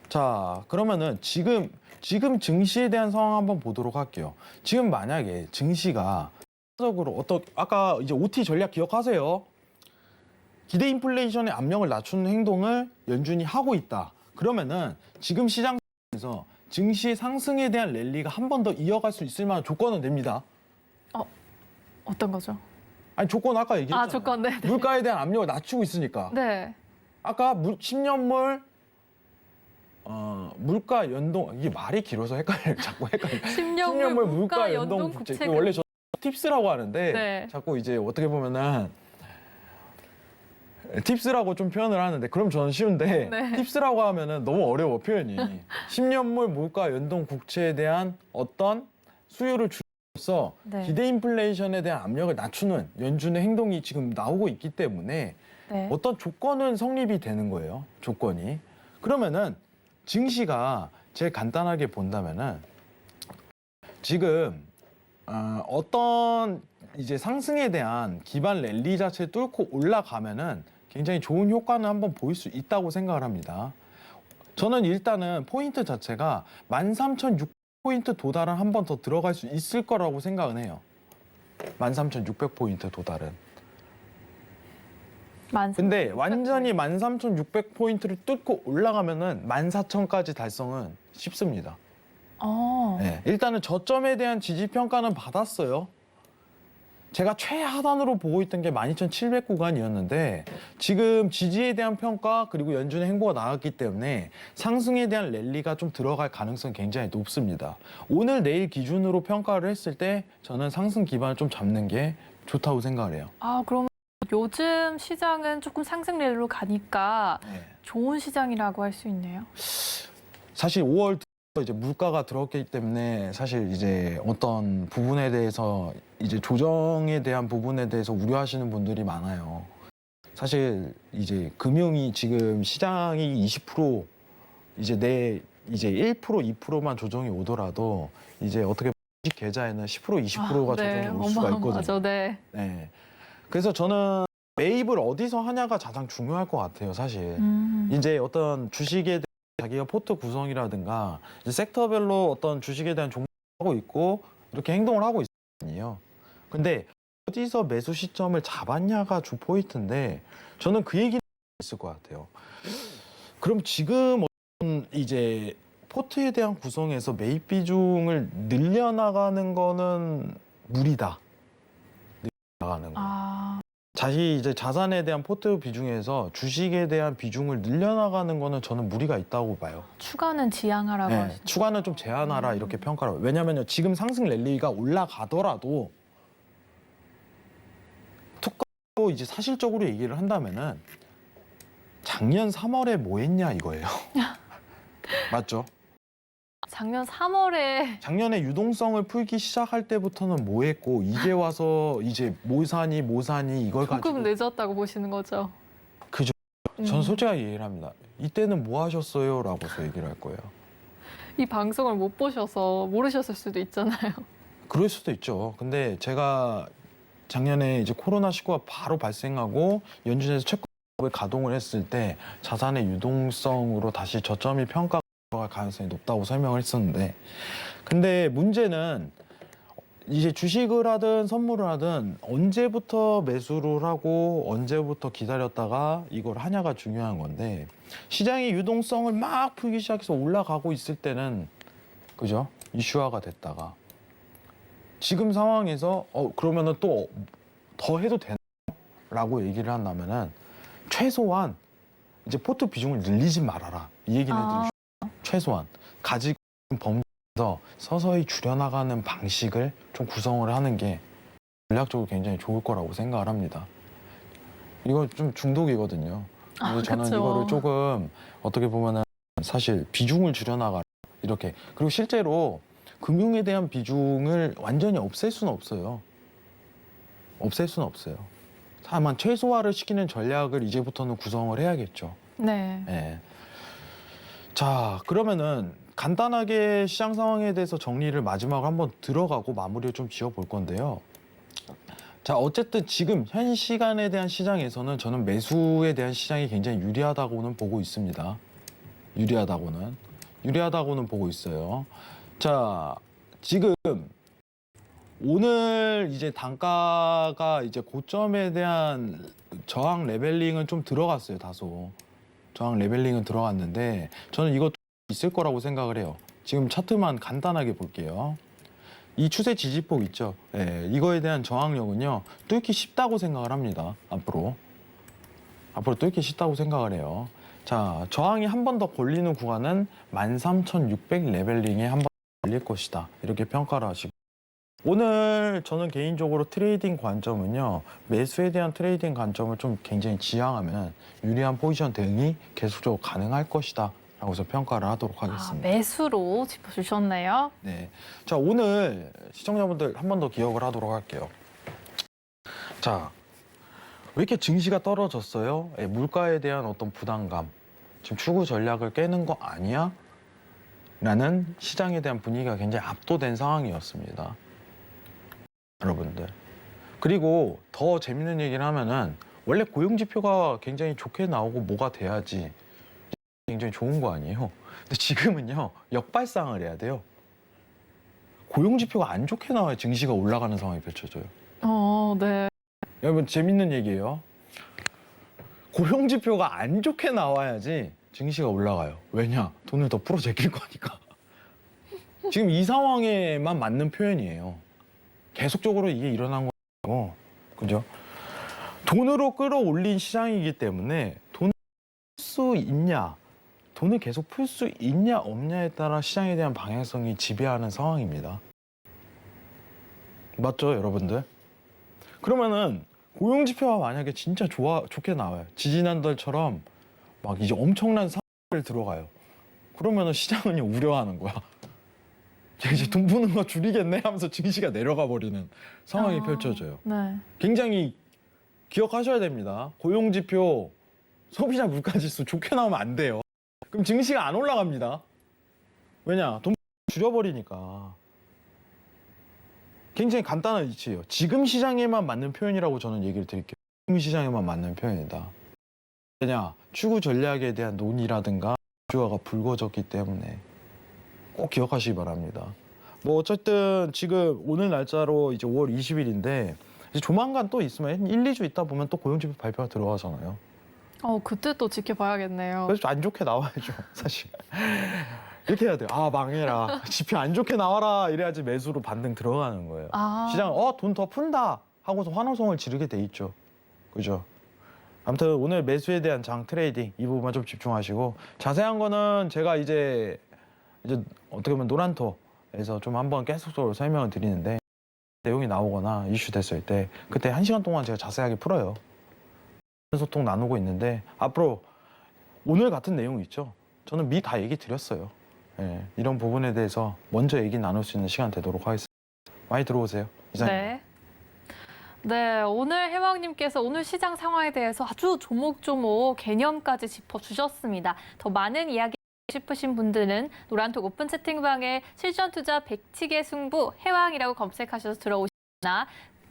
자, 그러면은 지금 증시에 대한 상황 한번 보도록 할게요. 지금 만약에 증시가 적으로 아까 이제 OT 전략 기억하세요? 기대 인플레이션의 압력을 낮추는 행동을 연준이 하고 있다. 그러면은 지금 시장에서 증시 상승에 대한 랠리가 한 번 더 이어갈 수 있을 만한 조건은 됩니다. 어떤 거죠? 아니 조건 아까 얘기했잖아요. 조건, 네. 물가에 대한 압력을 낮추고 있으니까. 네. 아까 10년물 물가 연동 이게 말이 길어서 자꾸 헷갈려. 10년물 물가 연동 국채. 국채금. 원래 저 팁스라고 하는데 네. 자꾸 이제 어떻게 보면은 팁스라고 좀 표현을 하는데 그럼 저는 쉬운데 네. 팁스라고 하면은 너무 어려워 표현이. 10년물 물가 연동 국채에 대한 어떤 수요를 줄여서 네. 기대 인플레이션에 대한 압력을 낮추는 연준의 행동이 지금 나오고 있기 때문에 네. 어떤 조건은 성립이 되는 거예요. 조건이. 그러면은 증시가 제일 간단하게 본다면은 지금 어떤 이제 상승에 대한 기반 랠리 자체를 뚫고 올라가면은 굉장히 좋은 효과는 한번 보일 수 있다고 생각을 합니다. 저는 일단은 포인트 자체가 13,600포인트 도달은 한 번 더 들어갈 수 있을 거라고 생각은 해요. 13,600포인트 도달은. 근데 완전히 13,600포인트를 뚫고 올라가면은 14,000까지 달성은 쉽습니다. 네, 일단은 저점에 대한 지지 평가는 받았어요. 제가 최하단으로 보고 있던 게 12,700 구간이었는데 지금 지지에 대한 평가 그리고 연준의 행보가 나왔기 때문에 상승에 대한 랠리가 좀 들어갈 가능성이 굉장히 높습니다. 오늘 내일 기준으로 평가를 했을 때 저는 상승 기반을 좀 잡는 게 좋다고 생각을 해요. 그럼 요즘 시장은 조금 상승 랠리로 가니까 좋은 시장이라고 할 수 있네요. 사실 5월 이제 물가가 들어왔기 때문에 사실 이제 어떤 부분에 대해서 이제 조정에 대한 부분에 대해서 우려하시는 분들이 많아요. 사실 이제 금융이 지금 시장이 20% 이제 이제 1% 2%만 조정이 오더라도 이제 어떻게 주식 계좌에는 10% 20%가 조정이 올 수가 있거든요. 네. 네. 그래서 저는 매입을 어디서 하냐가 가장 중요할 것 같아요, 사실. 이제 어떤 주식에 대한 자기가 포트 구성이라든가 이제 섹터별로 어떤 주식에 대한 종목을 하고 있고 이렇게 행동을 하고 있거든요. 근데 어디서 매수 시점을 잡았냐가 주 포인트인데 저는 그 얘기는 있을 것 같아요. 그럼 지금 이제 포트에 대한 구성에서 매입 비중을 늘려나가는 거는 무리다. 늘려나가는 거. 자시 이제 자산에 대한 포트 비중에서 주식에 대한 비중을 늘려나가는 거는 저는 무리가 있다고 봐요. 추가는 지양하라고 네, 하시죠. 추가는 좀 제한하라 이렇게 평가를. 왜냐면요 지금 상승 랠리가 올라가더라도 툭하고 이제 사실적으로 얘기를 한다면은 작년 3월에 뭐 했냐 이거예요. 맞죠? 작년 3월에 작년에 유동성을 풀기 시작할 때부터는 뭐 했고 이제 와서 이제 뭐 사니 이걸 조금 가지고 늦었다고 보시는 거죠. 그죠. 저는 솔직하게 얘기를 합니다. 이때는 뭐 하셨어요? 라고서 얘기를 할 거예요. 이 방송을 못 보셔서 모르셨을 수도 있잖아요. 그럴 수도 있죠. 근데 제가 작년에 이제 코로나19가 바로 발생하고 연준에서 채권을 가동을 했을 때 자산의 유동성으로 다시 저점이 평가가 갈 가능성이 높다고 설명을 했었는데, 근데 문제는 이제 주식을 하든 선물을 하든 언제부터 매수를 하고 언제부터 기다렸다가 이걸 하냐가 중요한 건데, 시장의 유동성을 막 풀기 시작해서 올라가고 있을 때는 그죠? 이슈화가 됐다가 지금 상황에서 그러면은 또 더 해도 되나라고 얘기를 한다면은 최소한 이제 포트 비중을 늘리지 말아라 이 얘기는 해드리고 싶어요. 최소한 가지고 있는 범위에서 서서히 줄여나가는 방식을 좀 구성을 하는 게 전략적으로 굉장히 좋을 거라고 생각을 합니다. 이거 좀 중독이거든요. 그래서 저는 그쵸. 이거를 조금 어떻게 보면은 사실 비중을 줄여나가라 이렇게. 그리고 실제로 금융에 대한 비중을 완전히 없앨 수는 없어요. 없앨 수는 없어요. 다만 최소화를 시키는 전략을 이제부터는 구성을 해야겠죠. 네. 예. 자, 그러면은 간단하게 시장 상황에 대해서 정리를 마지막으로 한번 들어가고 마무리를 좀 지어볼 건데요. 자, 어쨌든 지금 현 시간에 대한 시장에서는 저는 매수에 대한 시장이 굉장히 유리하다고는 보고 있습니다. 유리하다고는 보고 있어요. 자, 지금 오늘 이제 단가가 이제 고점에 대한 저항 레벨링은 좀 들어갔어요, 다소. 저항 레벨링은 들어갔는데 저는 이것도 있을 거라고 생각을 해요. 지금 차트만 간단하게 볼게요. 이 추세 지지폭 있죠? 예, 이거에 대한 저항력은요, 뚫기 쉽다고 생각을 합니다. 앞으로 뚫기 쉽다고 생각을 해요. 자, 저항이 한 번 더 걸리는 구간은 13,600 레벨링에 한 번 걸릴 것이다. 이렇게 평가를 하시고, 오늘 저는 개인적으로 트레이딩 관점은요, 매수에 대한 트레이딩 관점을 좀 굉장히 지향하면 유리한 포지션 대응이 계속적으로 가능할 것이다 라고 해서 평가를 하도록 하겠습니다. 매수로 짚어주셨네요. 네. 자, 오늘 시청자분들 한 번 더 기억을 하도록 할게요. 자, 왜 이렇게 증시가 떨어졌어요? 물가에 대한 어떤 부담감, 지금 추구 전략을 깨는 거 아니야? 라는 시장에 대한 분위기가 굉장히 압도된 상황이었습니다. 여러분들. 그리고 더 재밌는 얘기를 하면은 원래 고용지표가 굉장히 좋게 나오고 뭐가 돼야지 굉장히 좋은 거 아니에요? 근데 지금은요, 역발상을 해야 돼요. 고용지표가 안 좋게 나와야 증시가 올라가는 상황이 펼쳐져요. 네. 여러분, 재밌는 얘기예요. 고용지표가 안 좋게 나와야지 증시가 올라가요. 왜냐? 돈을 더 풀어 제낄 거니까. 지금 이 상황에만 맞는 표현이에요. 계속적으로 이게 일어난 거고, 그죠? 돈으로 끌어올린 시장이기 때문에 돈을 풀 수 있냐, 돈을 계속 풀 수 있냐 없냐에 따라 시장에 대한 방향성이 지배하는 상황입니다. 맞죠, 여러분들? 그러면은 고용지표가 만약에 진짜 좋게 나와요. 지지난달처럼 막 이제 엄청난 상승을 들어가요. 그러면은 시장은요, 우려하는 거야. 이제 돈 버는 거 줄이겠네 하면서 증시가 내려가 버리는 상황이 펼쳐져요. 네. 굉장히 기억하셔야 됩니다. 고용지표, 소비자 물가지수 좋게 나오면 안 돼요. 그럼 증시가 안 올라갑니다. 왜냐? 돈 줄여버리니까. 굉장히 간단한 이치예요. 지금 시장에만 맞는 표현이라고 저는 얘기를 드릴게요. 지금 시장에만 맞는 표현이다. 왜냐? 추구 전략에 대한 논의라든가 주화가 불거졌기 때문에 꼭 기억하시기 바랍니다. 뭐 어쨌든 지금 오늘 날짜로 이제 5월 20일인데 이제 조만간 또 있으면 1, 2주 있다 보면 또 고용지표 발표가 들어가잖아요. 그때 또 지켜봐야겠네요. 그래서 좀 안 좋게 나와야죠, 사실. 이렇게 해야 돼요. 아, 망해라. 지표 안 좋게 나와라. 이래야지 매수로 반등 들어가는 거예요. 시장은 돈 더 푼다 하고서 환호성을 지르게 돼 있죠. 그죠? 아무튼 오늘 매수에 대한 장 트레이딩 이 부분만 좀 집중하시고 자세한 거는 제가 이제 어떻게 보면 노란토에서 좀 한번 계속적으로 설명을 드리는데 내용이 나오거나 이슈 됐을 때 그때 1시간 동안 제가 자세하게 풀어요. 소통 나누고 있는데 앞으로 오늘 같은 내용 있죠. 저는 미 다 얘기 드렸어요. 예, 이런 부분에 대해서 먼저 얘기 나눌 수 있는 시간 되도록 하겠습니다. 많이 들어오세요. 이사님. 네. 네, 오늘 해왕님께서 오늘 시장 상황에 대해서 아주 조목조목 개념까지 짚어주셨습니다. 더 많은 이야기 싶으신 분들은 노란톡 오픈 채팅방에 실전투자 백치기 승부 해왕이라고 검색하셔서 들어오시거나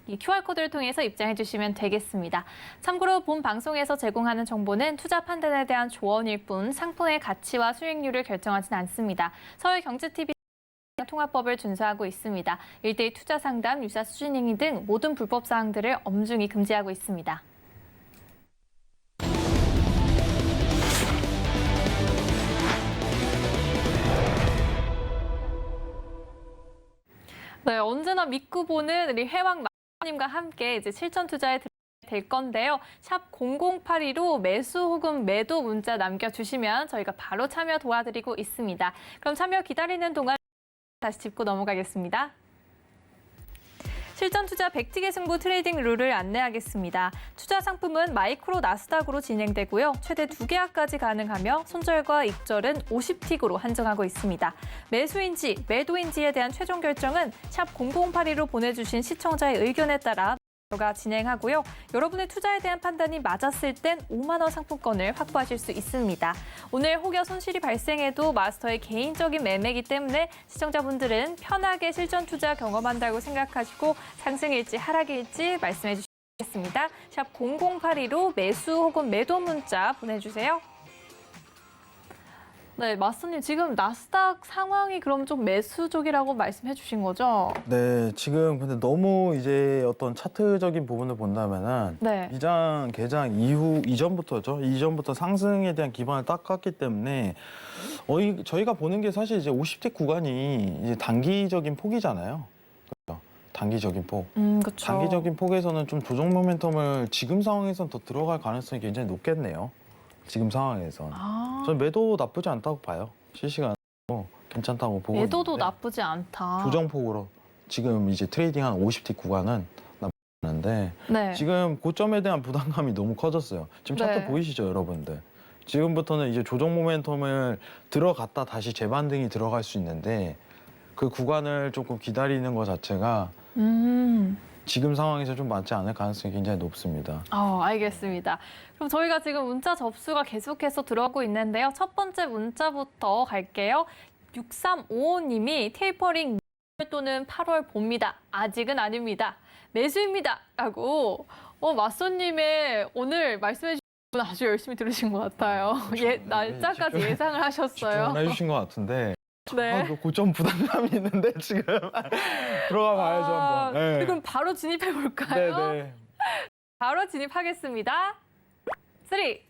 이 QR코드를 통해서 입장해 주시면 되겠습니다. 참고로 본 방송에서 제공하는 정보는 투자 판단에 대한 조언일 뿐 상품의 가치와 수익률을 결정하진 않습니다. 서울경제TV 통화법을 준수하고 있습니다. 1대1 투자 상담, 유사 수준 행위 등 모든 불법 사항들을 엄중히 금지하고 있습니다. 네, 언제나 믿고 보는 우리 해왕 님과 함께 이제 실전 투자에 될 건데요. 샵 0082로 매수 혹은 매도 문자 남겨주시면 저희가 바로 참여 도와드리고 있습니다. 그럼 참여 기다리는 동안 다시 짚고 넘어가겠습니다. 실전 투자 백티기 승부 트레이딩 룰을 안내하겠습니다. 투자 상품은 마이크로 나스닥으로 진행되고요. 최대 2계약까지 가능하며 손절과 익절은 50틱으로 한정하고 있습니다. 매수인지 매도인지에 대한 최종 결정은 샵 0082로 보내주신 시청자의 의견에 따라 가 진행하고요. 여러분의 투자에 대한 판단이 맞았을 땐 5만 원 상품권을 확보하실 수 있습니다. 오늘 혹여 손실이 발생해도 마스터의 개인적인 매매이기 때문에 시청자분들은 편하게 실전 투자 경험한다고 생각하시고 상승일지 하락일지 말씀해 주시겠습니다. 샵 0082로 매수 혹은 매도 문자 보내주세요. 네, 마스터님 지금 나스닥 상황이 그럼 좀 매수적이라고 말씀해 주신 거죠? 네, 지금 근데 너무 이제 어떤 차트적인 부분을 본다면은 네. 이장 개장 이전부터죠. 이전부터 상승에 대한 기반을 딱 깠기 때문에 저희가 보는 게 사실 이제 50대 구간이 이제 단기적인 폭이잖아요. 그렇죠? 단기적인 폭. 그렇죠. 단기적인 폭에서는 좀 조정 모멘텀을 지금 상황에서는 더 들어갈 가능성이 굉장히 높겠네요. 지금 상황에선. 저는 매도 나쁘지 않다고 봐요. 실시간으로 괜찮다고 보고 매도도 있는데 나쁘지 않다. 조정폭으로 지금 이제 트레이딩 한 50티 구간은 나쁘지 않은데 네. 지금 고점에 대한 부담감이 너무 커졌어요. 지금 차트 네. 보이시죠, 여러분들? 지금부터는 이제 조정 모멘텀을 들어갔다 다시 재반등이 들어갈 수 있는데 그 구간을 조금 기다리는 것 자체가 지금 상황에서 좀 맞지 않을 가능성이 굉장히 높습니다. 알겠습니다. 그럼 저희가 지금 문자 접수가 계속해서 들어오고 있는데요. 첫 번째 문자부터 갈게요. 6355님이 테이퍼링 또는 8월 봅니다. 아직은 아닙니다. 매수입니다. 라고 마쏘님의 오늘 말씀해 주신 분 아주 열심히 들으신 것 같아요. 날짜까지 예상을 하셨어요. 집중을 해주신 것 같은데 네. 고점 부담감이 있는데 지금 들어가 봐야죠 한번. 네. 그럼 바로 진입해 볼까요? 네. 바로 진입하겠습니다. 3, 2, 1.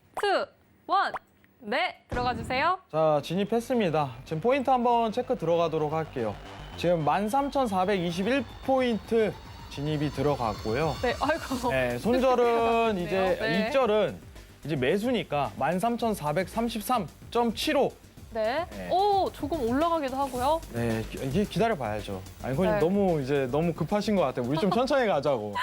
네, 들어가 주세요. 자, 진입했습니다. 지금 포인트 한번 체크 들어가도록 할게요. 지금 13,421포인트 진입이 들어갔고요. 네, 아이고. 네, 손절은 이제 네. 익절은 이제 매수니까 13,433.75. 네. 네. 오, 조금 올라가기도 하고요. 네, 이게 기다려 봐야죠. 아이고님 네. 너무 급하신 것 같아요. 우리 좀 천천히 가자고.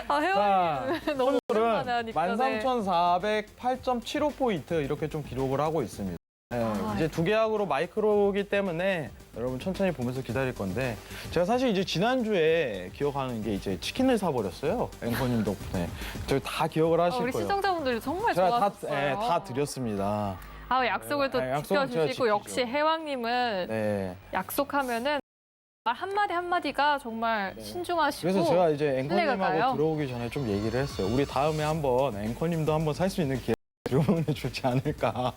회원님 너무 오랜만에 손절은 하니까. 네. 13,408.75포인트 이렇게 좀 기록을 하고 있습니다. 네, 이제 2계약으로 마이크로이기 때문에 여러분 천천히 보면서 기다릴 건데 제가 사실 이제 지난주에 기억하는 게 이제 치킨을 사버렸어요. 앵커님 덕분에. 저희 다 기억을 하실 우리 거예요. 시청자분들이 정말 제가 좋았어요. 다 드렸습니다. 약속을 또 약속은 제가 지켜주시고 역시 지키죠. 해왕님은 네. 약속하면은 말 한마디 한마디가 정말 신중하시고 그래서 제가 이제 신뢰가 가요. 앵커님하고 들어오기 전에 좀 얘기를 했어요. 우리 다음에 한번 앵커님도 한번 살 수 있는 기회 드려보면 좋지 않을까.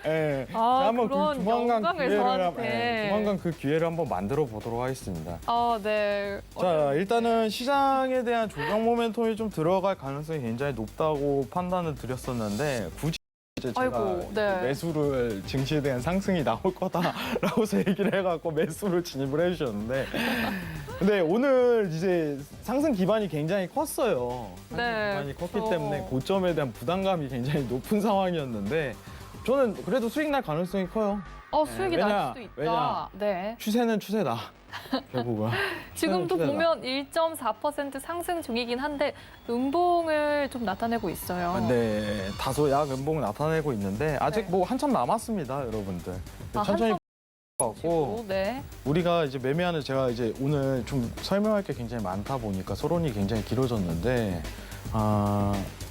예. 아, 제가 한번 그런 영광을 저한테. 조만간 그 기회를 한번 만들어 보도록 하겠습니다. 아, 네. 자, 일단은 시장에 대한 조정 모멘텀이 좀 들어갈 가능성이 굉장히 높다고 판단을 드렸었는데 굳이 이제 제가 아이고, 네. 매수를 증시에 대한 상승이 나올 거다라고서 얘기를 해갖고 매수를 진입을 해주셨는데 근데 오늘 이제 상승 기반이 굉장히 컸어요. 상승 네, 기반이 컸기 그렇죠. 때문에 고점에 대한 부담감이 굉장히 높은 상황이었는데 저는 그래도 수익 날 가능성이 커요. 수익이 왜냐, 날 수도 있다. 왜냐. 네. 추세는 추세다. 결국은. 지금도 추세는 보면 1.4% 상승 중이긴 한데 음봉을 좀 나타내고 있어요. 네, 다소 약음봉 나타내고 있는데 아직 네. 뭐 한참 남았습니다, 여러분들. 아, 천천히 한참 갖고 네. 우리가 이제 매매하는 제가 이제 오늘 좀 설명할 게 굉장히 많다 보니까 서론이 굉장히 길어졌는데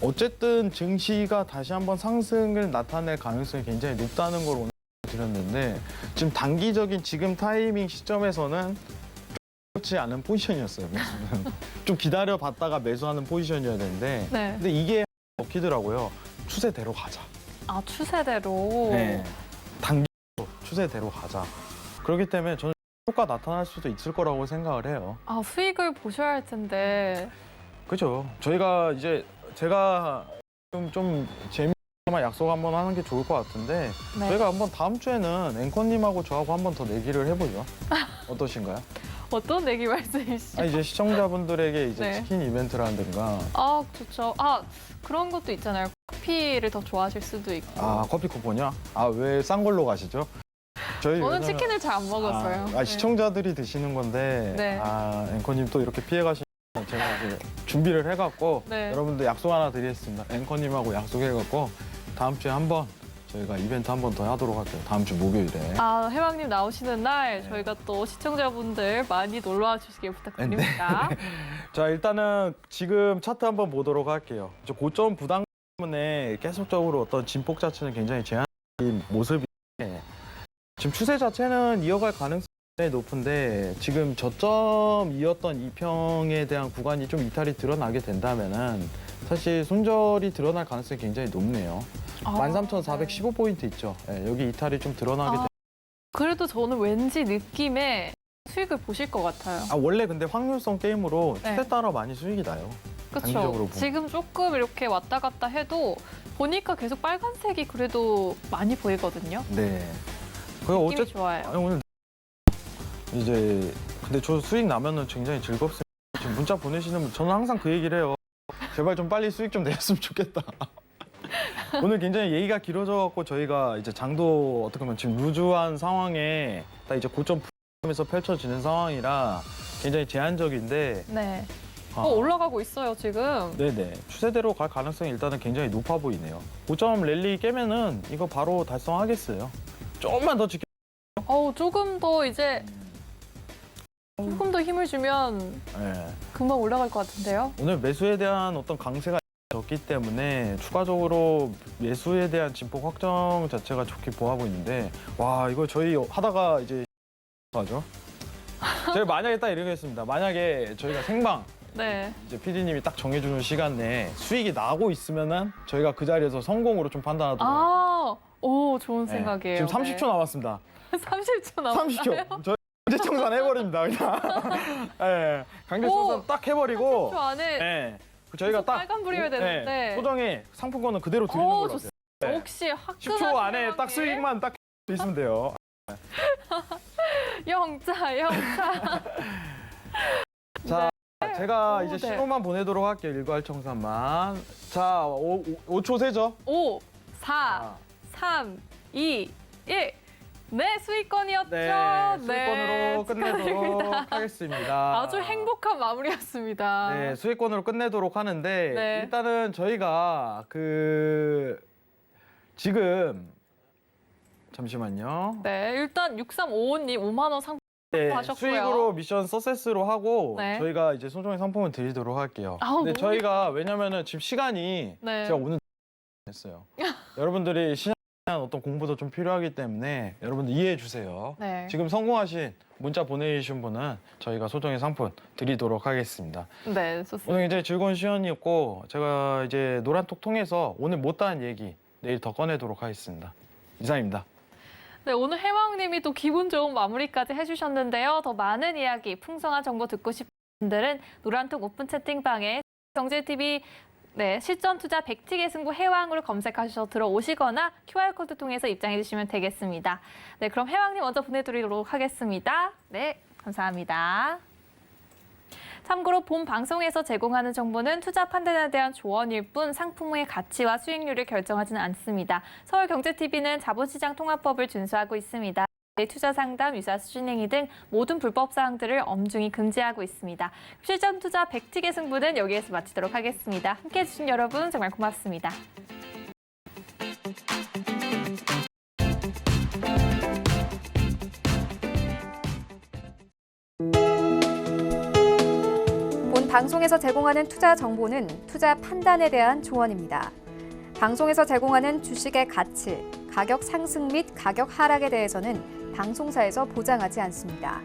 어쨌든 증시가 다시 한번 상승을 나타낼 가능성이 굉장히 높다는 걸 오늘 드렸는데 지금 단기적인 지금 타이밍 시점에서는 그렇지 않은 포지션이었어요. 매수는. 좀 기다려 봤다가 매수하는 포지션이어야 되는데 네. 근데 이게 먹히더라고요. 추세대로 가자. 아, 추세대로. 네. 단기로 추세대로 가자. 그렇기 때문에 저는 효과 나타날 수도 있을 거라고 생각을 해요. 아, 수익을 보셔야 할 텐데. 그죠? 저희가 이제 제가 좀 재미만 약속 한번 하는 게 좋을 것 같은데 네. 저희가 한번 다음 주에는 앵커님하고 저하고 한번 더 내기를 해보죠. 어떠신가요? 어떤 얘기 말씀이시죠? 이제 시청자분들에게 이제 네. 치킨 이벤트라든가 아, 좋죠. 아, 그런 것도 있잖아요. 커피를 더 좋아하실 수도 있고. 커피 쿠폰이요? 왜 싼 걸로 가시죠? 저희 저는 왜냐면- 치킨을 잘 안 먹었어요. 네. 시청자들이 드시는 건데 네. 앵커님 또 이렇게 피해 가시면 제가 이제 준비를 해갖고 네. 여러분들 약속 하나 드리겠습니다. 앵커님하고 약속해갖고 다음 주에 한번 저희가 이벤트 한 번 더 하도록 할게요. 다음 주 목요일에. 아, 해왕님 나오시는 날 네. 저희가 또 시청자분들 많이 놀러와 주시길 부탁드립니다. 자, 일단은 지금 차트 한번 보도록 할게요. 이제 고점 부담 때문에 계속적으로 어떤 진폭 자체는 굉장히 제한적인 모습인데 지금 추세 자체는 이어갈 가능성이 높은데 지금 저점이었던 이평에 대한 구간이 좀 이탈이 드러나게 된다면은 사실 손절이 드러날 가능성이 굉장히 높네요. 13,415포인트 있죠. 네, 여기 이탈이 좀 드러나게 됩니다. 그래도 저는 왠지 느낌에 수익을 보실 것 같아요. 원래 근데 확률성 게임으로 네. 추세 따라 많이 수익이 나요. 단기적으로 그렇죠. 보면. 지금 조금 이렇게 왔다 갔다 해도 보니까 계속 빨간색이 그래도 많이 보이거든요. 네. 그 느낌이 어쨌든 좋아요. 오늘 이제 근데 저 수익 나면은 굉장히 즐겁습니다. 지금 문자 보내시는 분 저는 항상 그 얘기를 해요. 제발 좀 빨리 수익 좀 내셨으면 좋겠다. 오늘 굉장히 얘기가 길어져 갖고 저희가 이제 장도 어떻게 보면 지금 루즈한 상황에 딱 이제 고점에서 펼쳐지는 상황이라 굉장히 제한적인데 네. 아, 올라가고 있어요, 지금. 네네 추세대로 갈 가능성이 일단은 굉장히 높아 보이네요. 고점 랠리 깨면은 이거 바로 달성하겠어요. 조금만 더 지켜. 조금 더 이제 조금 더 힘을 주면 네. 금방 올라갈 것 같은데요. 오늘 매수에 대한 어떤 강세가 졌기 때문에 추가적으로 매수에 대한 진폭 확정 자체가 좋게 보하고 있는데 와 이거 저희 하다가 이제 하죠. 제가 만약에 딱 이러겠습니다. 만약에 저희가 생방 네. 이제 PD님이 딱 정해주는 시간 내에 수익이 나고 있으면은 저희가 그 자리에서 성공으로 좀 판단하도록. 좋은 네. 생각이에요. 지금 30초 남았습니다. 30초 남았어요. 30초. 저희 강제 청산 해버립니다. 그냥. 네. 강제 청산 딱 해버리고. 30초 안에 네. 저희가 계속 딱 빨간불이어야 되는데. 네. 소정의 상품권은 그대로 드리는 걸로 하세요. 네. 혹시 10초 화끈한 안에 딱 상황에 수익만 딱 있으면 돼요. 영차. 자, 제가 이제 네. 신호만 보내도록 할게요. 일괄청산만. 자, 5초 세죠? 5, 4, 3, 2, 1. 네, 수익권이었죠. 네, 수익권으로 끝내도록 축하드립니다. 하겠습니다. 아주 행복한 마무리였습니다. 네, 수익권으로 끝내도록 하는데 네. 일단은 저희가 지금 잠시만요. 네, 일단 6355님 5만 원 상품 네, 하셨고요. 수익으로 미션 서세스로 하고 네. 저희가 이제 소정의 상품을 드리도록 할게요. 아우, 근데 너무 저희가 왜냐면은 지금 시간이 네. 제가 오늘 했어요. 여러분들이 시장에 대한 어떤 공부도 좀 필요하기 때문에 여러분들 이해해 주세요. 네. 지금 성공하신 문자 보내주신 분은 저희가 소정의 상품 드리도록 하겠습니다. 네, 좋습니다. 오늘 굉장히 즐거운 시간이었고 제가 이제 노란톡 통해서 오늘 못다한 얘기 내일 더 꺼내도록 하겠습니다. 이상입니다. 네, 오늘 해왕님이 또 기분 좋은 마무리까지 해주셨는데요. 더 많은 이야기, 풍성한 정보 듣고 싶은 분들은 노란톡 오픈 채팅방에 경제TV 실전 투자 100틱의 승부 해왕으로 검색하셔서 들어오시거나 QR코드 통해서 입장해 주시면 되겠습니다. 네, 그럼 해왕님 먼저 보내드리도록 하겠습니다. 네, 감사합니다. 참고로 본 방송에서 제공하는 정보는 투자 판단에 대한 조언일 뿐 상품의 가치와 수익률을 결정하지는 않습니다. 서울경제TV는 자본시장통합법을 준수하고 있습니다. 투자 상담, 유사 수신행위 등 모든 불법 사항들을 엄중히 금지하고 있습니다. 실전 투자 100틱의 승부는 여기에서 마치도록 하겠습니다. 함께해 주신 여러분 정말 고맙습니다. 본 방송에서 제공하는 투자 정보는 투자 판단에 대한 조언입니다. 방송에서 제공하는 주식의 가치, 가격 상승 및 가격 하락에 대해서는 방송사에서 보장하지 않습니다.